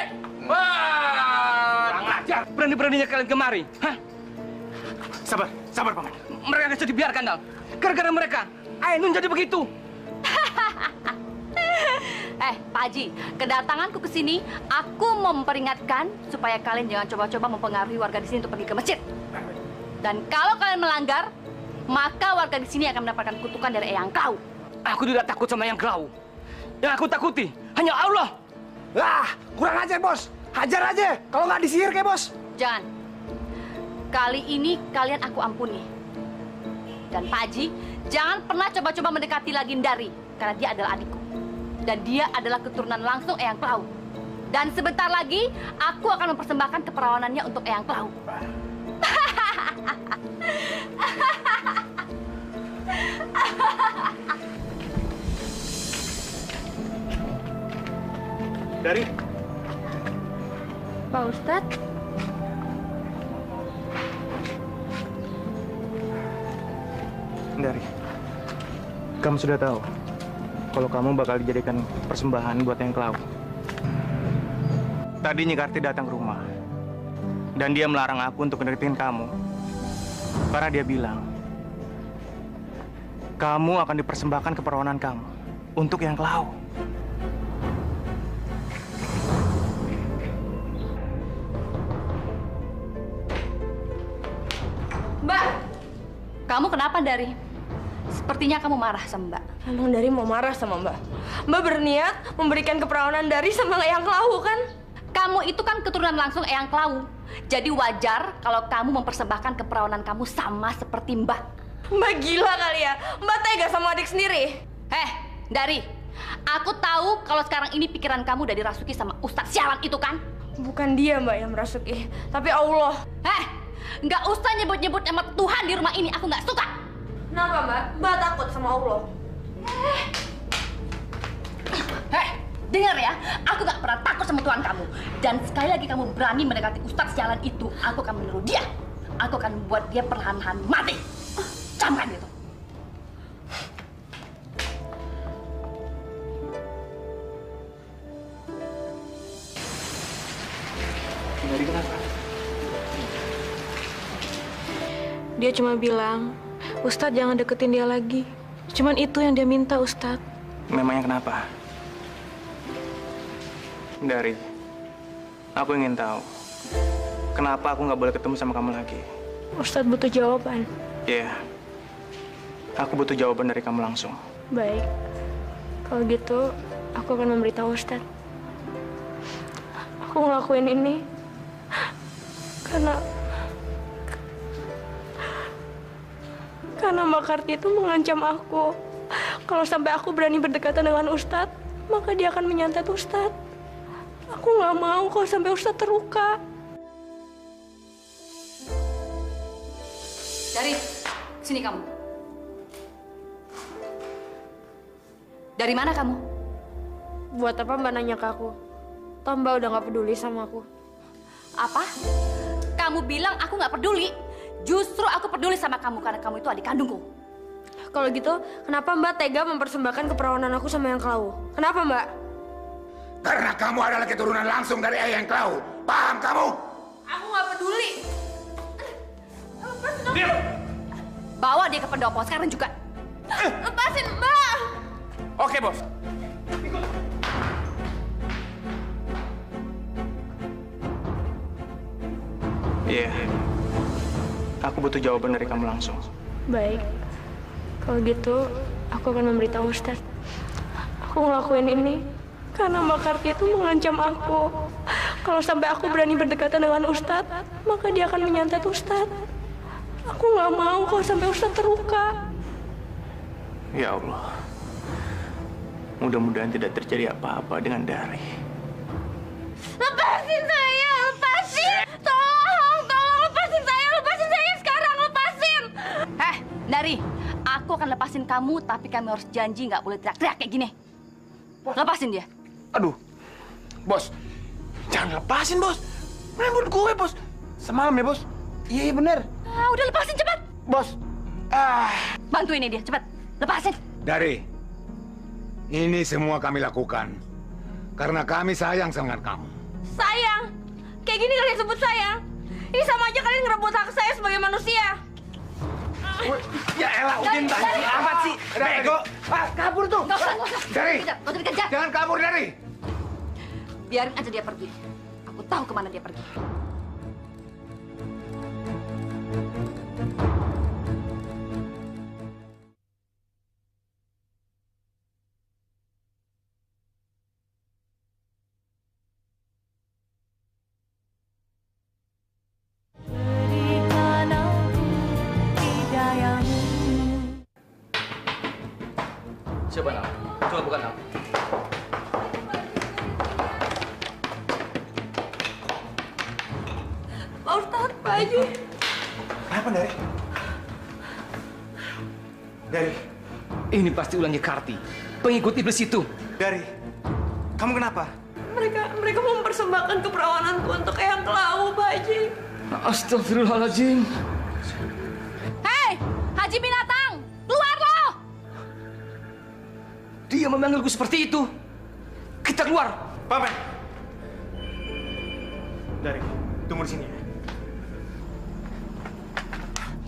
Wah, kurang ajar. Berani-beraninya kalian kemari. Hah? Sabar, Paman. Mereka nggak bisa dibiarkan, Dal. Gara-gara mereka, Ainun jadi begitu. Pak Haji, kedatanganku ke sini, aku memperingatkan supaya kalian jangan coba-coba mempengaruhi warga di sini untuk pergi ke masjid. Dan kalau kalian melanggar, maka warga di sini akan mendapatkan kutukan dari Eyang Klau. Aku tidak takut sama Eyang Klau. Yang aku takuti hanya Allah. Lah, kurang ajar, Bos. Hajar aja, kalau nggak disihir kayak Bos. Jangan. Kali ini kalian aku ampuni. Dan Pak Haji, jangan pernah coba-coba mendekati lagi Ndari, karena dia adalah adikku. Dan dia adalah keturunan langsung Eyang Klau. Dan sebentar lagi, aku akan mempersembahkan keperawanannya untuk Eyang Klau. Dari? Pak Ustadz? Dari, kamu sudah tahu kalau kamu bakal dijadikan persembahan buat Eyang Klau. Tadi Nyi Karti datang ke rumah dan dia melarang aku untuk mendeketin kamu karena dia bilang kamu akan dipersembahkan keperawanan kamu untuk Eyang Klau. Mbak, kamu kenapa, Dari? Sepertinya kamu marah sama Mbak. Emang Dari mau marah sama Mbak? Mbak berniat memberikan keperawanan Dari sama Eyang Klau, kan? Kamu itu kan keturunan langsung Eyang Klau. Jadi wajar kalau kamu mempersembahkan keperawanan kamu sama seperti Mbak. Mbak gila kali ya? Mbak tega sama adik sendiri? Dari, aku tahu kalau sekarang ini pikiran kamu udah dirasuki sama Ustadz sialan itu kan? Bukan dia, Mbak, yang merasuki, tapi Allah. Nggak usah nyebut-nyebut nama Tuhan di rumah ini, aku nggak suka. Kenapa, Mbak? Mbak takut sama Allah. Dengar ya, aku nggak pernah takut sama Tuhan kamu. Dan sekali lagi kamu berani mendekati Ustadz sialan itu, aku akan meniru dia. Aku akan membuat dia perlahan-lahan mati. Camkan gitu. Dari kenapa? Dia cuma bilang, Ustadz jangan deketin dia lagi. Cuman itu yang dia minta, Ustadz. Memangnya kenapa? Dari, aku ingin tahu kenapa aku nggak boleh ketemu sama kamu lagi. Ustadz butuh jawaban. Iya, aku butuh jawaban dari kamu langsung. Baik, kalau gitu aku akan memberitahu Ustadz. Aku ngelakuin ini karena Mbak Karti itu mengancam aku. Kalau sampai aku berani berdekatan dengan Ustadz, maka dia akan menyantet Ustadz. Aku nggak mau kalau sampai Ustadz terluka. Dari, sini kamu. Dari mana kamu? Buat apa Mbak nanya ke aku? Toh Mbak udah nggak peduli sama aku. Apa? Kamu bilang aku nggak peduli? Justru aku peduli sama kamu karena kamu itu adik kandungku. Kalau gitu, kenapa Mbak tega mempersembahkan keperawanan aku sama Eyang Klau? Kenapa Mbak? Karena kamu adalah keturunan langsung dari Eyang Klau. Paham kamu? Aku nggak peduli. Diam! Bawa dia ke pendopo sekarang juga. Lepasin Mbak! Oke, Bos. Iya, aku butuh jawaban dari kamu langsung. Baik, kalau gitu aku akan memberitahu Ustadz. Aku ngelakuin ini karena Mbak Karti itu mengancam aku. Kalau sampai aku berani berdekatan dengan Ustadz, maka dia akan menyantet Ustadz. Aku nggak mau kalau sampai Ustadz terluka. Ya Allah, mudah-mudahan tidak terjadi apa-apa dengan Dari. Lepasin saya, lepasin! Tolong lepasin saya sekarang, lepasin! Dari, aku akan lepasin kamu, tapi kamu harus janji nggak boleh teriak-teriak kayak gini. Lepasin dia. Aduh, Bos, jangan lepasin, Bos. Rambut gue, Bos. Semalam ya, Bos. Iya, bener. Udah lepasin cepat. Bos, Bantu ini dia, cepat. Lepasin. Dari, Ini semua kami lakukan karena kami sayang dengan kamu. Sayang? Kayak gini kalian sebut sayang? Ini sama aja kalian ngerebut hak saya sebagai manusia. Ya elah, Udin banci amat sih. Bego. Kabur tuh. Nggak usah. Dari. Nggak usah dikejar. Jangan kabur, Dari. Biarin aja dia pergi. Aku tahu kemana dia pergi. Siapa nak? Coba buka nak. Pak Ustadz, Pak Haji. Kenapa, Dari? Dari? Ini pasti ulangnya Karti, pengikut iblis itu. Dari, kamu kenapa? Mereka mau mempersembahkan keperawananku untuk Eyang Kelawu, Pak Haji. Astagfirullahaladzim. Hei, Haji Binatang, keluar lo! Dia memanggilku seperti itu. Kita keluar. Paman. Dari, tunggu di sini.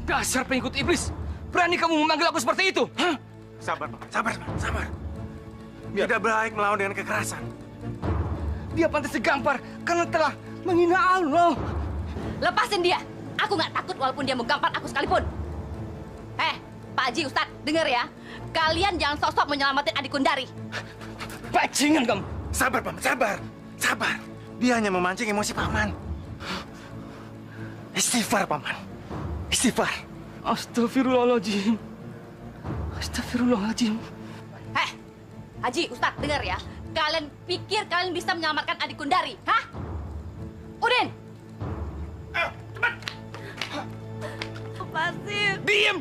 Dasar pengikut iblis. Berani kamu memanggil aku seperti itu? Hah? Sabar, Paman. Sabar. Tidak baik melawan dengan kekerasan. Dia pantas digampar karena telah menghina Allah. Lepasin dia. Aku nggak takut walaupun dia menggampar aku sekalipun. Pak Haji, Ustadz, denger ya. Kalian jangan sok-sok menyelamatin adik Kundari. Bajingan kamu. Sabar, Paman. Sabar. Dia hanya memancing emosi Paman. Istighfar, Paman. Istighfar. Astagfirullahaladzim. Haji, Ustadz, denger ya. Kalian pikir kalian bisa menyelamatkan adik Kundari? Hah? Udin! Cepat! Lepasin. Diam!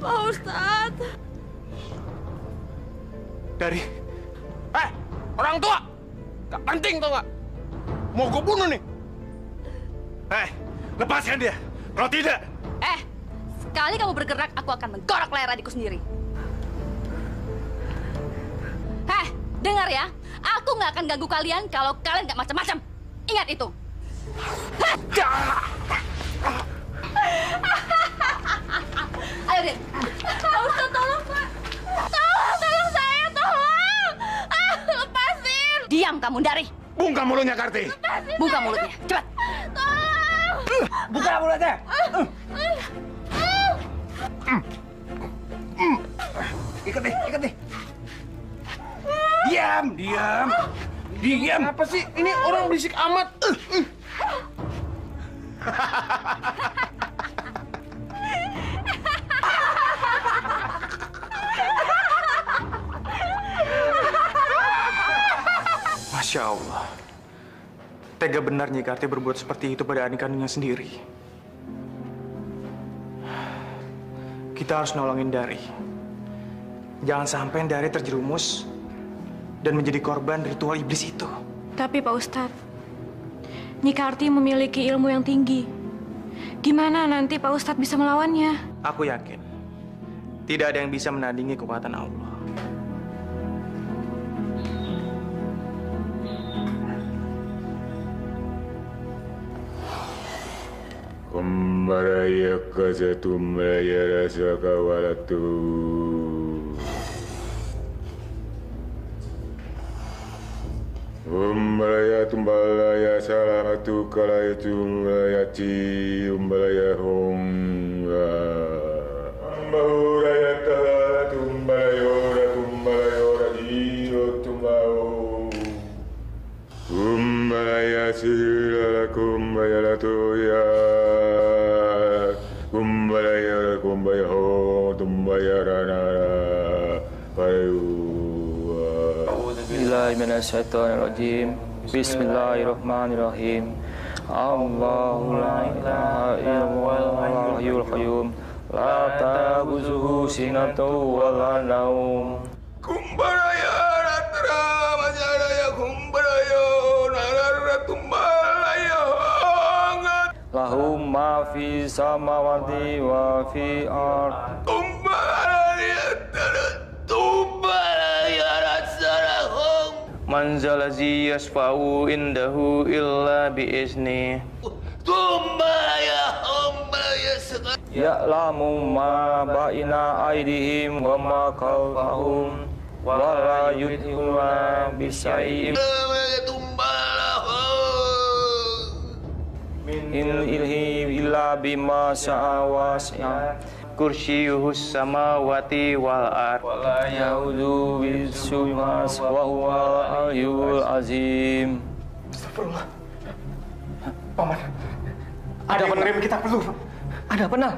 Pak Ustadz. Dari. Orang tua! Gak penting tau gak? Mau gue bunuh nih. Lepaskan dia. Kalau tidak. Sekali kamu bergerak, aku akan menggorok leher adikku sendiri. Dengar ya. Aku nggak akan ganggu kalian kalau kalian nggak macam-macam. Ingat itu. Ayo, Din. Pak Ustadz, tolong, Pak. Tolong saya, tolong. Lepasin. Diam kamu, Dari. Buka mulutnya, Karti. Buka mulutnya, cepat. Tolong. Buka mulutnya. Ikat deh. Diam. Apa sih? Ini orang berisik amat. Masya Allah. Tega benar Nyi Karti berbuat seperti itu pada adik kandungnya sendiri. Kita harus nolongin Dari. Jangan sampai Dari terjerumus dan menjadi korban ritual iblis itu. Tapi Pak Ustadz, Nyi Karti memiliki ilmu yang tinggi. Gimana nanti Pak Ustadz bisa melawannya? Aku yakin tidak ada yang bisa menandingi kekuatan Allah. Kumbaraya kasatumaya rasaka walatu. Umbalaya tumbalaya salamatu kalaya tumbalaya ci umbalaya honga. Ambahuraya tala tumbalaya ora jiro tumbao. Umbalaya sila kumbaya latoya. Kumbaya ho tumbaya ranara payu. Bismillahirrahmanirrahim. Bismillahirrahmanirrahim. Allahu la ilaha illallah hayyul qayyum. La ta'khuzuhu sinatun wa la naum. Kumbaraya ratra majaraya kumbaraya narara tumbalaya hangat. Lahum ma fi samawati wa fi ard. Tumbalaya ratra Man zalazi yasfa'u indahu illa bi'izni. Ya'lamu ma baina aydihim wa ma khalfahum wa la yuhituna bisyai'in min ilmihi illa bima syaa wasi'a kursiyyuhus samawati wal ard wa la ya'udu bihifzuhuma wa huwal aliyyul azim. Astagfirullah. Paman, ada yang ngirim kita teluh. Ada apa, Nah?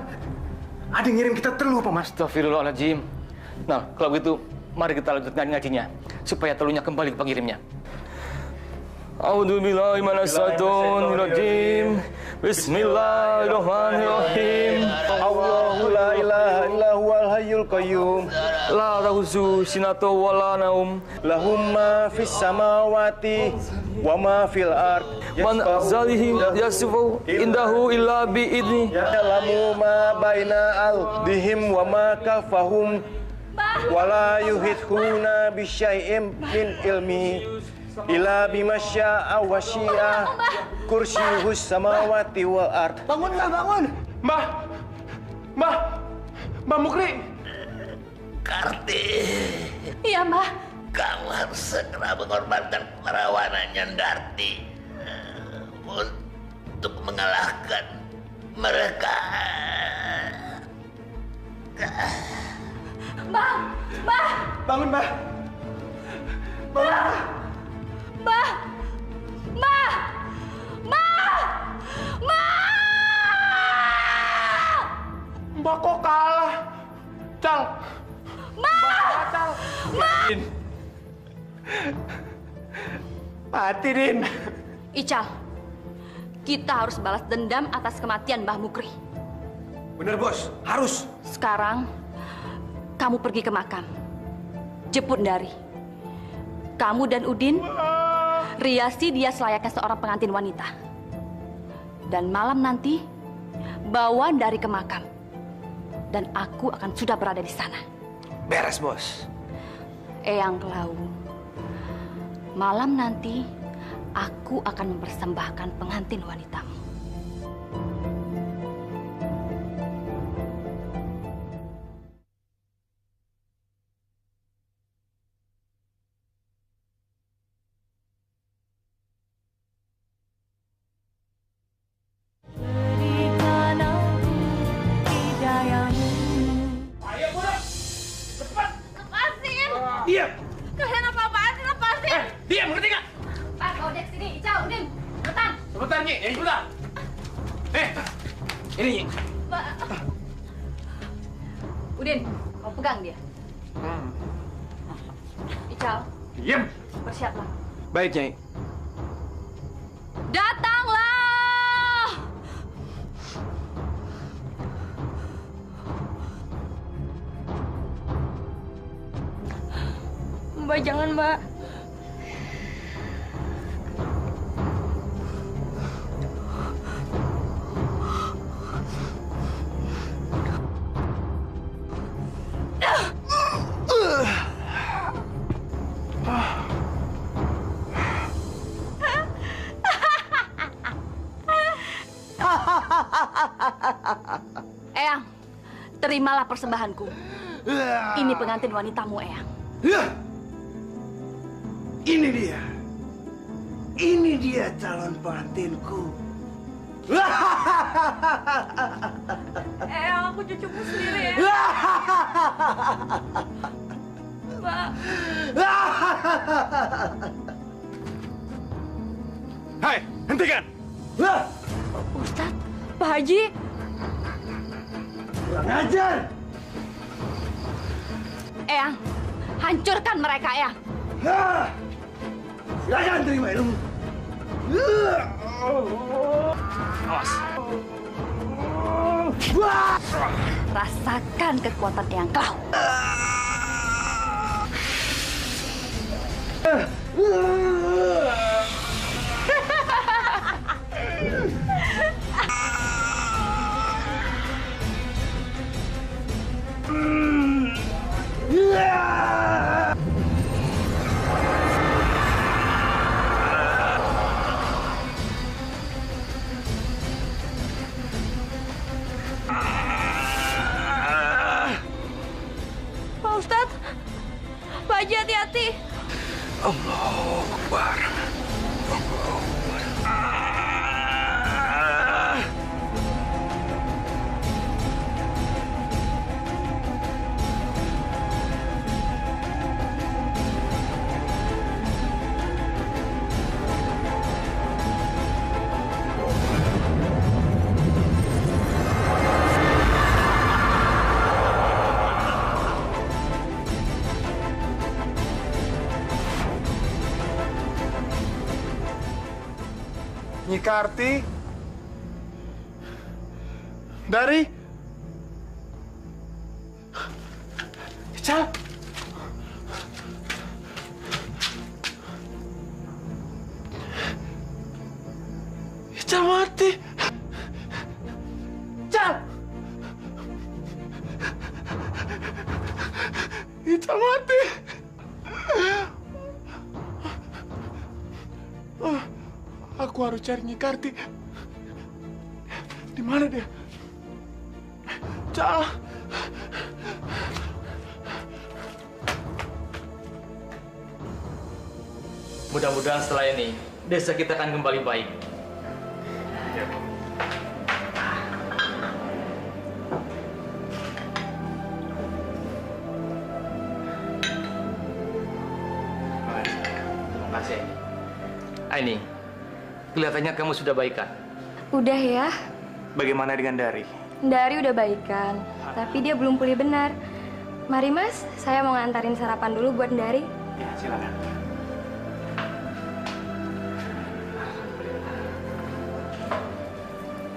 Ada yang ngirim kita teluh, Paman. Astagfirullahaladzim. Nah, kalau begitu, mari kita lanjutkan ngajinya, supaya teluhnya kembali ke pengirimnya. A'udzubillahi minasyaitonir rajim. Bismillahirrahmanirrahim. Allahu la ilaha illa huwal hayyul qayyum. La ta'khudhuhu sinatun wa la naum. Lahum ma fis samawati wa ma fil ard. Man zalihi yasfu indahu illa bi idni. Ya'lamu ma baina aldihim wa ma kafahum. Wa la yuhituna bi syai'in min ilmi illa bima syaa wa syi'a kursiyyuhus samawati wal ard. Bangun, Mbah, bangun. Mbah! Mbah! Mbah Mukri! Karti, Iya, Mbah. kamu harus segera mengorbankan keperawanannya Darti untuk mengalahkan mereka. Mbah! Mbah! Bangun, Mbah. Bangun, Mbah. Mbah! Mbah! Mbah! Mbah! Mbah kok kalah? Cal! Mbah! Cal! Mbah! Mati, Din. Ical, kita harus balas dendam atas kematian Mbah Mukri. Bener, Bos. Harus. Sekarang, kamu pergi ke makam. Jemput Ndari. Kamu dan Udin riasi dia selayaknya seorang pengantin wanita. Dan malam nanti, bawa Ndari ke makam. Dan aku akan sudah berada di sana. Beres, Bos. Eyang Klau, malam nanti aku akan mempersembahkan pengantin wanitamu. Diam! Kalian apa-apaan sih? Lepasin! Diam, ngerti nggak? Pak, Ojek sini. Ical, Udin. Cepetan. Sebentar, Nyi. Sebentar. Ini, Nyi. Pak. Udin, kau pegang dia. Ical, Diam. bersiaplah. Baik, Nyai. Datanglah! Mbak, jangan, Mbak. Eyang, terimalah persembahanku. Ini pengantin wanitamu, Eyang. Ini dia. Ini dia calon pengantinku. Aku cucuku sendiri ya. Mbak. Hai, hentikan. Ustadz, Pak Haji. Kurang ajar. Eyang, hancurkan mereka, Eyang. Silakan terima ilmu. Awas. Rasakan kekuatan Eyang Klau. Nyi Karti? Dari? Ical? Ical mati. Ical! Ical mati. Aku harus cari Nyi Karti. Di mana dia? Cal. Mudah-mudahan setelah ini desa kita akan kembali baik. Terima kasih. Aini, kelihatannya kamu sudah baikan. Udah ya. Bagaimana dengan Dari? Dari udah baikan, tapi dia belum pulih benar. Mari Mas, saya mau ngantarin sarapan dulu buat Dari. Ya, silakan.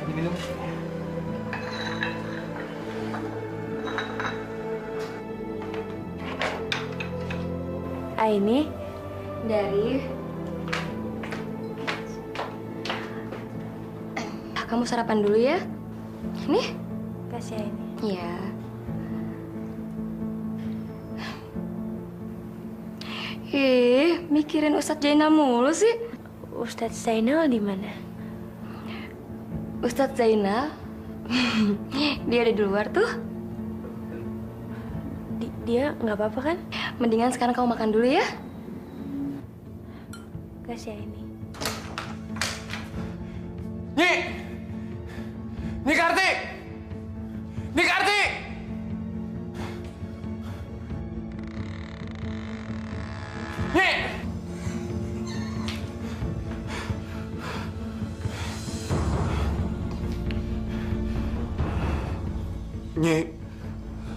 Ini minum. Ini Dari. Kamu sarapan dulu ya. Nih, kasih ini. Iya. Mikirin Ustadz Zainal mulu sih. Ustadz Zainal di mana? Ustadz Zainal? Dia ada di luar tuh. Dia nggak apa-apa kan? Mendingan sekarang kamu makan dulu ya. Kasih ini. Nyi! Nyi Karti! Nyi Karti! Nyi! Nyi,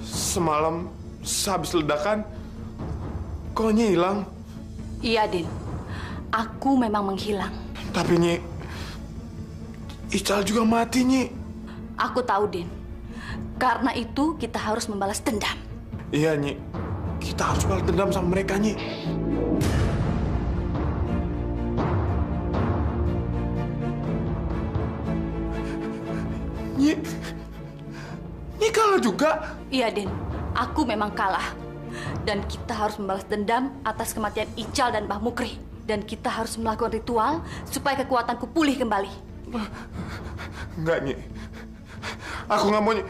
semalam sehabis ledakan, kok Nyi hilang? Iya, Din. Aku memang menghilang. Tapi Nyi, Ical juga mati, Nyi. Aku tahu, Din. Karena itu kita harus membalas dendam. Iya, Nyi. Kita harus balas dendam sama mereka, Nyi. Nyi, Nyi kalah juga. Iya, Din. Aku memang kalah. Dan kita harus membalas dendam atas kematian Ical dan Mbah Mukri. Dan kita harus melakukan ritual supaya kekuatanku pulih kembali. Enggak, Nyi. Aku nggak mau, Nyi.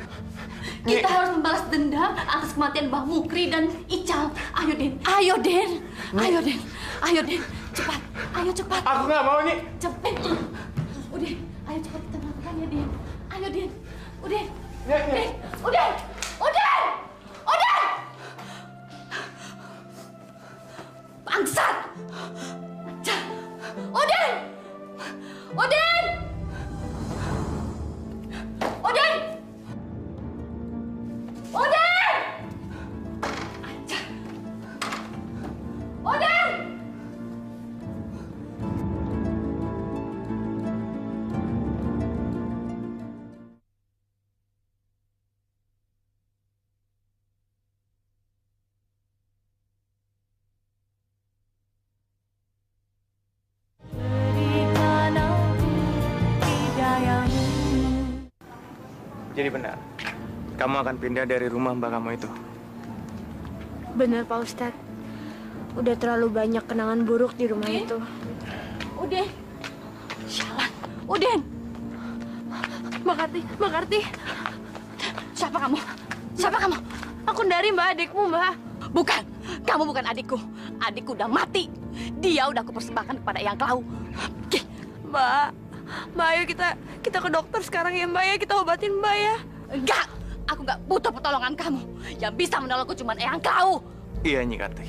Kita harus membalas dendam atas kematian Mbah Mukri dan Ical. Ayo, Din. Ayo, Din. Ayo, Din. Ayo, Din. Cepat. Ayo, cepat. Aku nggak mau, Nyi. Cepat. Udah. Ayo, cepat kita melakukannya, Din. Ayo, Din. Udah. Din. Udah. Udah. Udah. Bangsat. Udin! Udin! Udin! Udin! Udin! Jadi benar, kamu akan pindah dari rumah mbak kamu itu. Bener Pak Ustadz. Udah terlalu banyak kenangan buruk di rumah itu. Udin! Sialan! Udin! Mbak Karti. Siapa kamu? Siapa kamu? Aku dari Mbak, adikmu Mbak. Bukan, kamu bukan adikku. Adikku udah mati. Dia udah aku persembahkan kepada Eyang Klau. Mbak, ayo kita ke dokter sekarang ya Mbak ya, kita obatin Mbak ya. Enggak, aku nggak butuh pertolongan kamu. Yang bisa menolongku cuma Eyang Klau. Iya, Nyi Karti.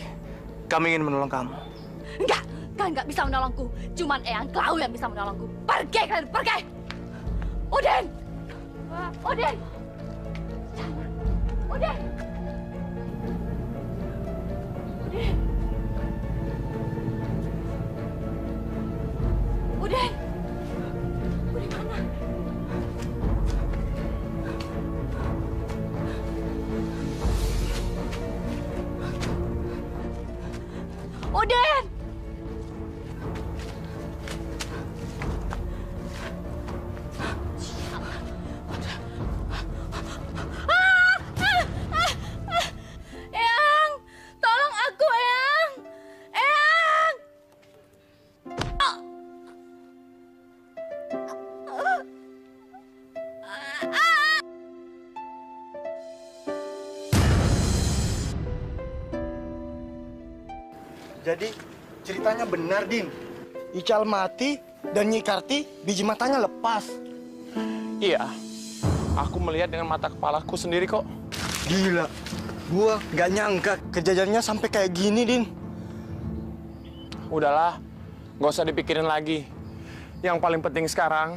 Kami ingin menolong kamu. Enggak, kalian nggak bisa menolongku. Cuman Eyang Klau yang bisa menolongku. Pergi kalian, pergi. Udin! Udin! Udin! Udin! Udin! Udin mana? Udin! Eyang! Tolong aku, Eyang! Eyang! Jadi ceritanya benar, Din. Ical mati dan Nyi Karti biji matanya lepas. Iya, aku melihat dengan mata kepalaku sendiri kok. Gila, gua nggak nyangka kejadiannya sampai kayak gini, Din. Udahlah, nggak usah dipikirin lagi. Yang paling penting sekarang,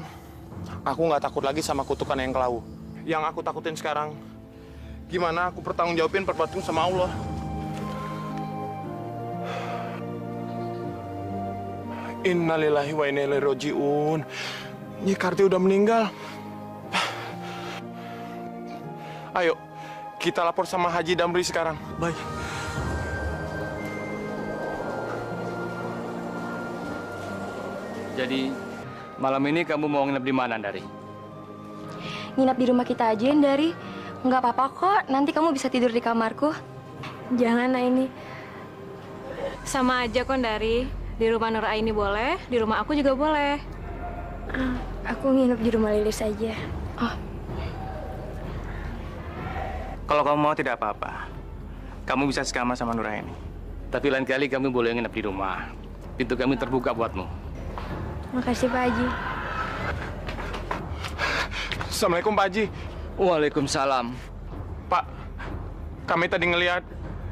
aku nggak takut lagi sama kutukan Eyang Klau. Yang aku takutin sekarang, gimana aku pertanggungjawabin perbuatanku sama Allah. Innalillahi wa inna ilaihi raji'un. Nyi Karti udah meninggal. Ayo, kita lapor sama Haji Damri sekarang. Baik. Jadi, malam ini kamu mau nginep di mana, Dari? Nginap di rumah kita aja, Dari. Nggak apa-apa kok, nanti kamu bisa tidur di kamarku. Jangan, ini. Sama aja kok, Dari. Di rumah Nur Aini boleh, di rumah aku juga boleh. Aku nginep di rumah Lilis aja. Oh. Kalau kamu mau tidak apa-apa. Kamu bisa sekamar sama Nur Aini. Tapi lain kali kamu boleh nginep di rumah. Pintu kami terbuka buatmu. Makasih, Pak Haji. Assalamualaikum, Pak Haji. Waalaikumsalam. Pak, kami tadi ngelihat.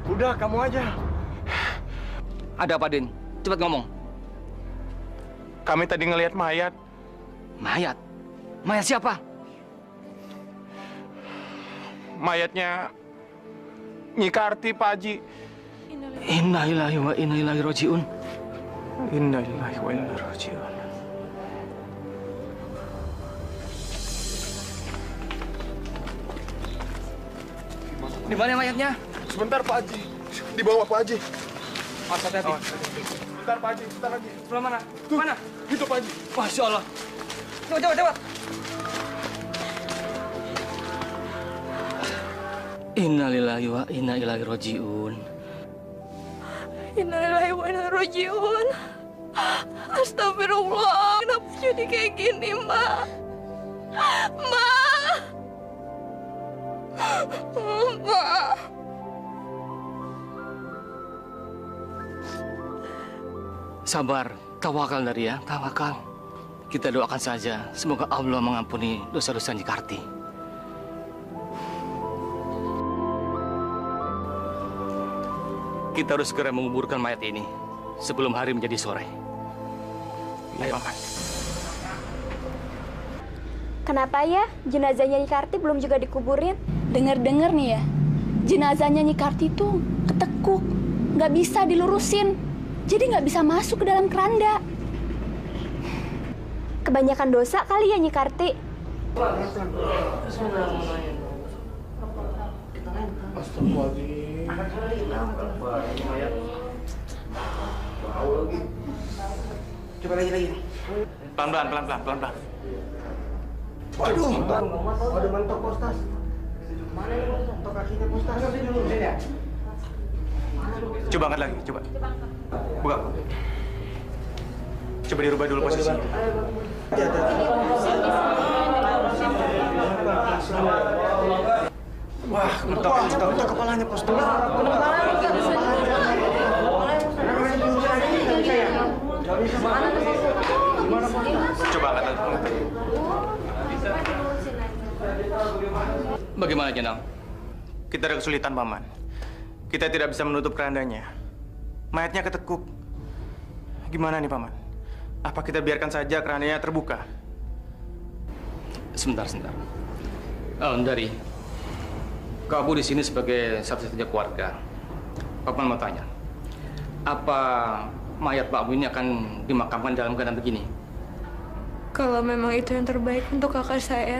Udah, kamu aja. Ada apa, Din? Cepat ngomong. Kami tadi ngelihat mayat. Mayat? Mayat siapa? Mayatnya Nyi Karti, Pak Haji. Innalillahi wa inna ilaihi raji'un. Innalillahi wa inna ilaihi raji'un. Di mana mayatnya? Sebentar, Pak Haji. Di bawah, Pak Haji. Mas, hati-hati. Sebentar, Pak Haji. Sebentar lagi. Sebelah mana? Tuh, mana? Itu, Pak Haji. Masya Allah. Cepat. Innalillahi wa inna ilaihi raji'un. Innalillahi wa inna ilaihi raji'un. Astagfirullah, kenapa jadi kayak gini, Mbak? Mbak! Mbak! Sabar, tawakal Dari ya, tawakal. Kita doakan saja, semoga Allah mengampuni dosa-dosa Nyi Karti. Kita harus segera menguburkan mayat ini sebelum hari menjadi sore. Ayo, Paman. Kenapa ya jenazahnya Nyi Karti belum juga dikuburin? Dengar-dengar nih ya, jenazahnya Nyi Karti tuh ketekuk, nggak bisa dilurusin, jadi nggak bisa masuk ke dalam keranda. Kebanyakan dosa kali ya Nyi Karti. Coba lagi. Pelan-pelan. Waduh, waduh mantap, Postas. Mana ini, Postas? Untuk kakinya, Postas. Harusnya dilurusin ya? Coba angkat lagi, coba. Buka. Coba dirubah dulu posisinya. Wah, mentok kepalanya, Postas. Coba angkat aja. Bagaimana, Jenang? Kita ada kesulitan, Paman. Kita tidak bisa menutup kerandanya. Mayatnya ketekuk. Gimana nih, Paman? Apa kita biarkan saja kerandanya terbuka? Sebentar. Dari kamu di sini sebagai satu-satunya keluarga. Paman mau tanya, apa mayat Pak Bu ini akan dimakamkan dalam keadaan begini? Kalau memang itu yang terbaik untuk kakak saya,